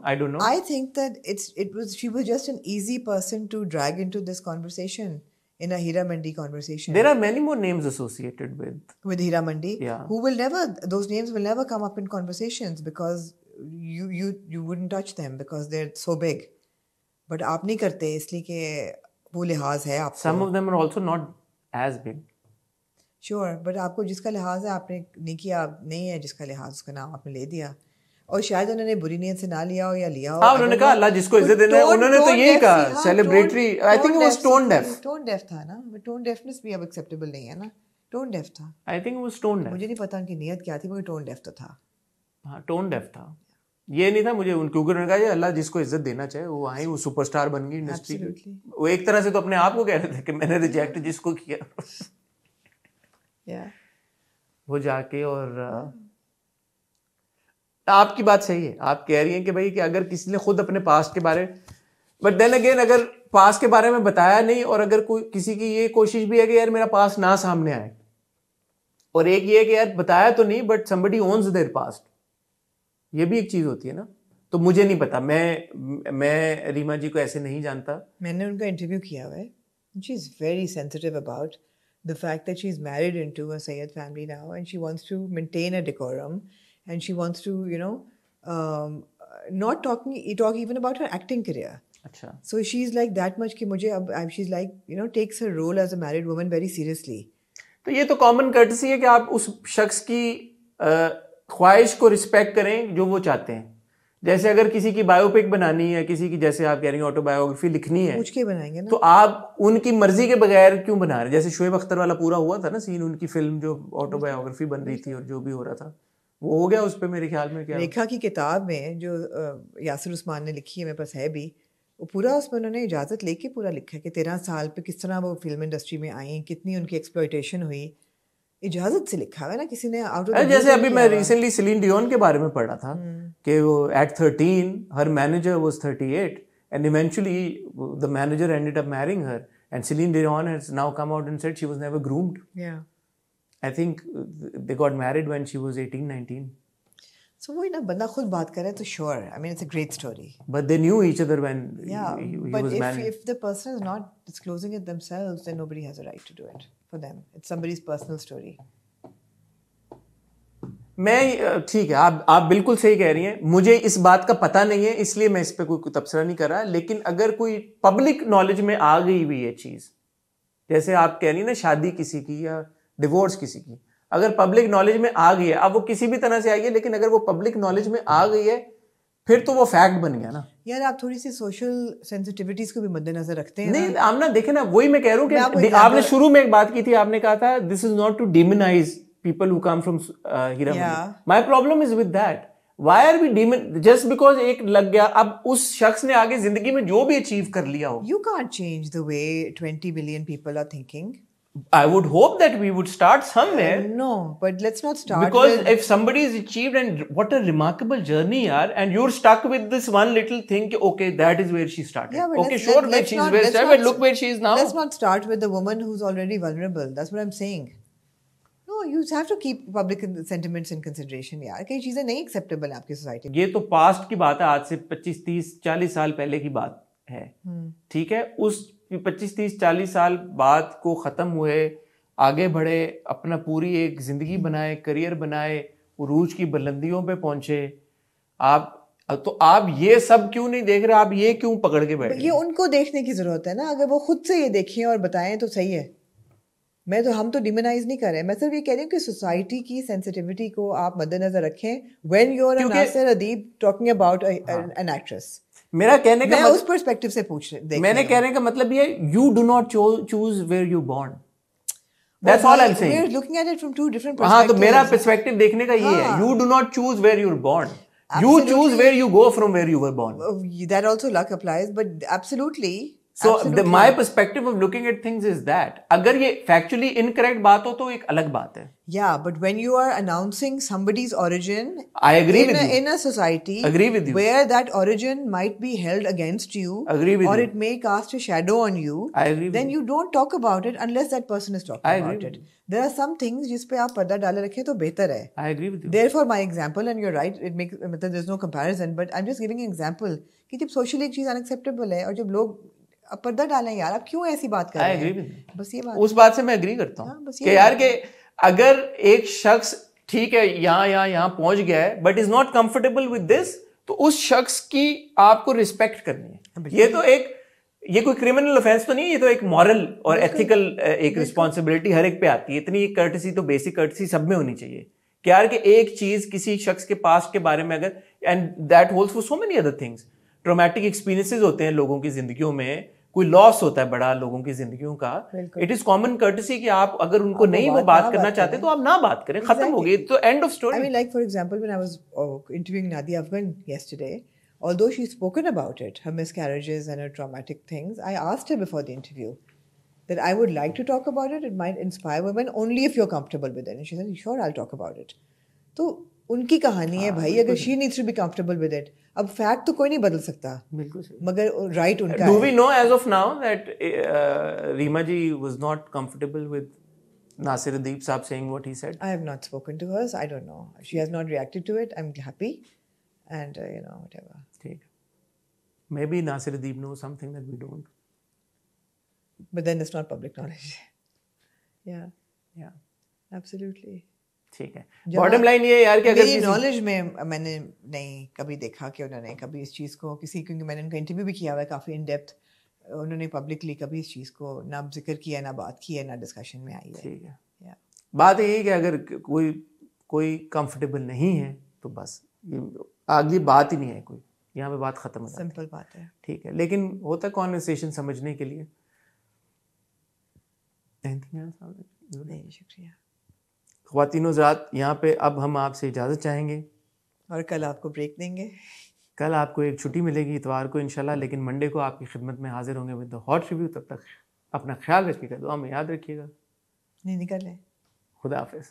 B: I think that she was just an easy person to drag into this conversation. In a Hira Mandi conversation.
A: There are many more names associated with
B: Hira Mandi.
A: Yeah.
B: Those names will never come up in conversations because you wouldn't touch them because they're so big. But आप नहीं करते इसलिए कि वो लिहाज है आपको.
A: Some of them are also not as big.
B: Sure, but आपको जिसका लिहाज है आपने नहीं किया, नहीं है जिसका लिहाज उसका नाम आपने ले दिया. और शायद उन्होंने बुरी नीयत से ना लिया हो या लिया हो.
A: हाँ, उन्होंने कहा अल्लाह जिसको इज्जत देना है, उन्होंने तो यही कहा सेलिब्रेटरी. आई थिंक वो टोन डेफ.
B: टोन डेफ था ना, टोन डेफनेस भी अब एक्सेप्टेबल नहीं है ना. टोन डेफ था.
A: आई थिंक वो टोन डेफ.
B: मुझे नहीं पता उनकी नीयत क्या थी, मगर टोन डेफ तो था.
A: हाँ, टोन डेफ था. ये नहीं था मुझे क्योंकि उन्होंने कहा अल्लाह जिसको इज्जत देना चाहे वो आई, वो सुपरस्टार बन गई इंडस्ट्री की. वो एक तरह से तो अपने आप को कह रहे थे कि मैंने रिजेक्ट जिसको किया. वो जाके और आपकी बात सही है. आप कह रही हैं कि भाई कि अगर किसी ने खुद अपने पास्ट के बारे में, बट देन अगेन अगर पास्ट के बारे में बताया नहीं और अगर कोई किसी की ये कोशिश भी है कि यार मेरा पास्ट ना सामने आए, और एक ये है कि यार बताया तो नहीं but somebody owns their past, ये भी एक चीज होती है ना. तो मुझे नहीं पता, मैं रीमा जी को ऐसे नहीं जानता.
B: मैंने उनका इंटरव्यू किया हुआ है. She is very sensitive about the fact that she's married into a Sayyid family now and she wants to maintain a decorum and she wants to, not talk even about her acting career.
A: अच्छा.
B: So she's like that much कि मुझे अब she's like, takes her role as a married woman very seriously.
A: तो ये तो common courtesy है कि आप उस शख्स की ख्वाहिश को रिस्पेक्ट करें जो वो चाहते हैं. जैसे अगर किसी की बायोपिक बनानी है, किसी की जैसे आप कह रही हैं ऑटोबायोग्राफी लिखनी है,
B: पूछ के बनाएंगे ना,
A: तो आप उनकी मर्जी के बगैर क्यों बना रहे? जैसे शोएब अख्तर वाला पूरा हुआ था ना सीन, उनकी फिल्म जो ऑटोबायोग्राफी बन रही थी और जो भी हो रहा था वो हो गया उस पे मेरे ख्याल में. क्या
B: रेखा की किताब में जो यासिर उस्मान ने लिखी है, मेरे पास है भी, वो पूरा उसमें उन्होंने इजाज़त लेके पूरा लिखा है कि 13 साल पे किस तरह वो फिल्म इंडस्ट्री में आई, कितनी उनकी एक्सप्लॉयटेशन हुई, इजाज़त से लिखा है ना, किसी ने आउट ऑफ.
A: जैसे अभी मैं रिसेंटली सिलीन डियोन के बारे में पढ़ा था कि वो at 13 her manager was 38 and eventually the manager ended up marrying her and Celine Dion has now come out and said she was never groomed. I think they got married when she was 18-19.
B: So वही ना, बंदा खुद बात करे तो sure, I mean it's a great story.
A: But they knew each other when he
B: but
A: was married.
B: if the person is not disclosing it themselves, then nobody has a right to do it for them. It's somebody's personal story.
A: मैं ठीक है, आप बिल्कुल सही कह रही हैं. मुझे इस बात का पता नहीं है इसलिए मैं इस पे कोई तबसरा नहीं कर रहा. लेकिन अगर कोई पब्लिक नॉलेज में आ गई हुई है चीज, जैसे आप कह रही हैं ना शादी किसी की या डिवोर्स किसी की, अगर पब्लिक नॉलेज में आ गई है, अब वो किसी भी तरह से आई है, लेकिन अगर वो पब्लिक नॉलेज में आ गई है फिर तो वो फैक्ट बन गया ना.
B: यार आप थोड़ी सी सोशल सेंसिटिविटीज को भी मद्देनजर रखते हैं.
A: नहीं आप ना देखे ना, वही मैं कह रहा हूँ कि आपने शुरू में एक बात की थी, आपने कहा था this is not to demonize people who come from Heera. My problem is with that. Why are we demon just because एक लग गया, अब उस शख्स ने आगे जिंदगी में जो भी अचीव कर लिया हो.
B: You can't change the way 20 billion people are thinking.
A: I would hope that we would start somewhere.
B: No, but let's not start.
A: Because if somebody is achieved, and what a remarkable journey, yaar, and you're stuck with this one little thing, okay, that is where she started.
B: Yeah, but
A: okay, sure, that she's where started, but look where she is now.
B: Let's not start with the woman who's already vulnerable. That's what I'm saying. No, you have to keep public sentiments in consideration, यार. कई चीजें नहीं acceptable आपकी society.
A: ये तो past की बात है, आज से 25, 30, 40 साल पहले की बात है. ठीक है, उस 25, 30, 40 साल बाद को ख़त्म हुए, आगे बढ़े, अपना पूरी एक ज़िंदगी बनाए, करियर बनाए, उरूज की बुलंदियों पे पहुंचे. आप ये सब क्यों नहीं देख रहे? आप ये क्यों पकड़ के बैठे?
B: ये उनको देखने की ज़रूरत है ना. अगर वो खुद से ये देखें और बताएं तो सही है. हम तो डिमोनाइज नहीं कर रहे. मैं सिर्फ ये कह रही हूँ कि सोसाइटी की सेंसिटिविटी को आप मद्देनजर रखें when you are Nasir Adeeb talking about an actress.
A: मेरा कहने का
B: उस पर्सपेक्टिव से पूछ रही.
A: मैंने कहने का मतलब ये, you do not choose where you born. That's all I'm saying.
B: We're looking at it from two different perspectives.
A: हाँ, तो मेरा पर्सपेक्टिव देखने का ये है. You do not choose where you're born. You choose where you go from where you were born.
B: That also luck applies, but absolutely.
A: So my perspective of looking at things is that अगर ये factually incorrect बात हो तो एक अलग बात है.
B: Yeah, but when you are announcing somebody's origin,
A: I agree with you.
B: In a society,
A: agree with you,
B: where that origin might be held against you,
A: agree with
B: or
A: you,
B: it may cast a shadow on you,
A: I agree with
B: then you don't talk about it unless that person is talking about it. There are some things जिस पे आप पर्दा डाले रखें तो बेहतर है.
A: I agree with you.
B: Therefore, my example, and you're right, it makes मतलब there's no comparison, but I'm just giving an example कि जब socially एक चीज unacceptable है और जब लोग अब पर्दा डालें, यार आप क्यों ऐसी बात कर रहे हैं? बस ये बात,
A: उस बात से मैं एग्री करता हूँ कि यार कि अगर एक शख्स ठीक है यहाँ पहुंच गया है but is not comfortable with this, तो उस शख्स की आपको रिस्पेक्ट करनी है. ये कोई क्रिमिनल ऑफेंस तो नहीं है, ये तो एक मॉरल और एथिकल एक रिस्पॉन्सिबिलिटी हर एक पे आती है. इतनी कर्टसी तो बेसिक कर्टसी सब में होनी चाहिए कि यार कि एक चीज किसी शख्स के पास्ट के बारे में अगर, and that holds for so many other things. Traumatic experiences होते हैं लोगों की जिंदगियों में, कोई लॉस होता है बड़ा लोगों की जिंदगियों का. इट इज कॉमन कर्टसी कि आप अगर उनको नहीं वो बात करना चाहते तो आप ना बात करें, खत्म हो गई, तो end of story.
B: I mean, like for example, when I was interviewing Nadia Afghan yesterday, although she's spoken about it, her miscarriages and her traumatic things, I asked her before the interview that I would like to talk about it. It might inspire women only if you're comfortable with it. And she said, sure, I'll talk about it. तो उनकी कहानी है भाई, अगर she needs to be comfortable with it. अब fact तो कोई नहीं बदल सकता,
A: बिल्कुल सही,
B: मगर राइट उनका.
A: Do we know as of now that Reema ji was not comfortable with Nasir Adeeb Saab saying what he said?
B: I have not spoken to her, so I don't know. She has not reacted to it. I'm happy, and whatever.
A: ठीक. Maybe Nasir Adeeb knows something that we don't.
B: But then it's not public knowledge. Yeah,
A: या
B: absolutely.
A: ठीक है.
B: जहाँ-
A: bottom line ये है यार कि अगर
B: मेरी
A: किसी
B: नॉलेज में मैंने नहीं कभी देखा कि उन्होंने कभी इस चीज़ को किसी, क्योंकि मैंने उनका इंटरव्यू भी किया हुआ है काफ़ी इन डेप्थ, उन्होंने पब्लिकली कभी इस चीज़ को ना जिक्र किया, ना बात की है, ना डिस्कशन में आई है.
A: ठीक है.
B: Yeah.
A: बात यही है कि अगर कोई कंफर्टेबल नहीं है तो बस अगली बात ही नहीं है कोई, यहाँ पे बात खत्म हो जाती है.
B: सिंपल बात है.
A: ठीक है, लेकिन होता है कॉन्वर्सेशन समझने के लिए.
B: नहीं, शुक्रिया.
A: ख्वातीन हज़रात, यहाँ पे अब हम आपसे इजाज़त चाहेंगे.
B: और कल आपको ब्रेक देंगे.
A: कल आपको एक छुट्टी मिलेगी इतवार को इंशाल्लाह, लेकिन मंडे को आपकी खिदमत में हाजिर होंगे विद द हॉट रिव्यू. तब तक अपना ख्याल रखिएगा, दुआ में याद रखिएगा.
B: नहीं निकल है.
A: खुदा हाफिज़.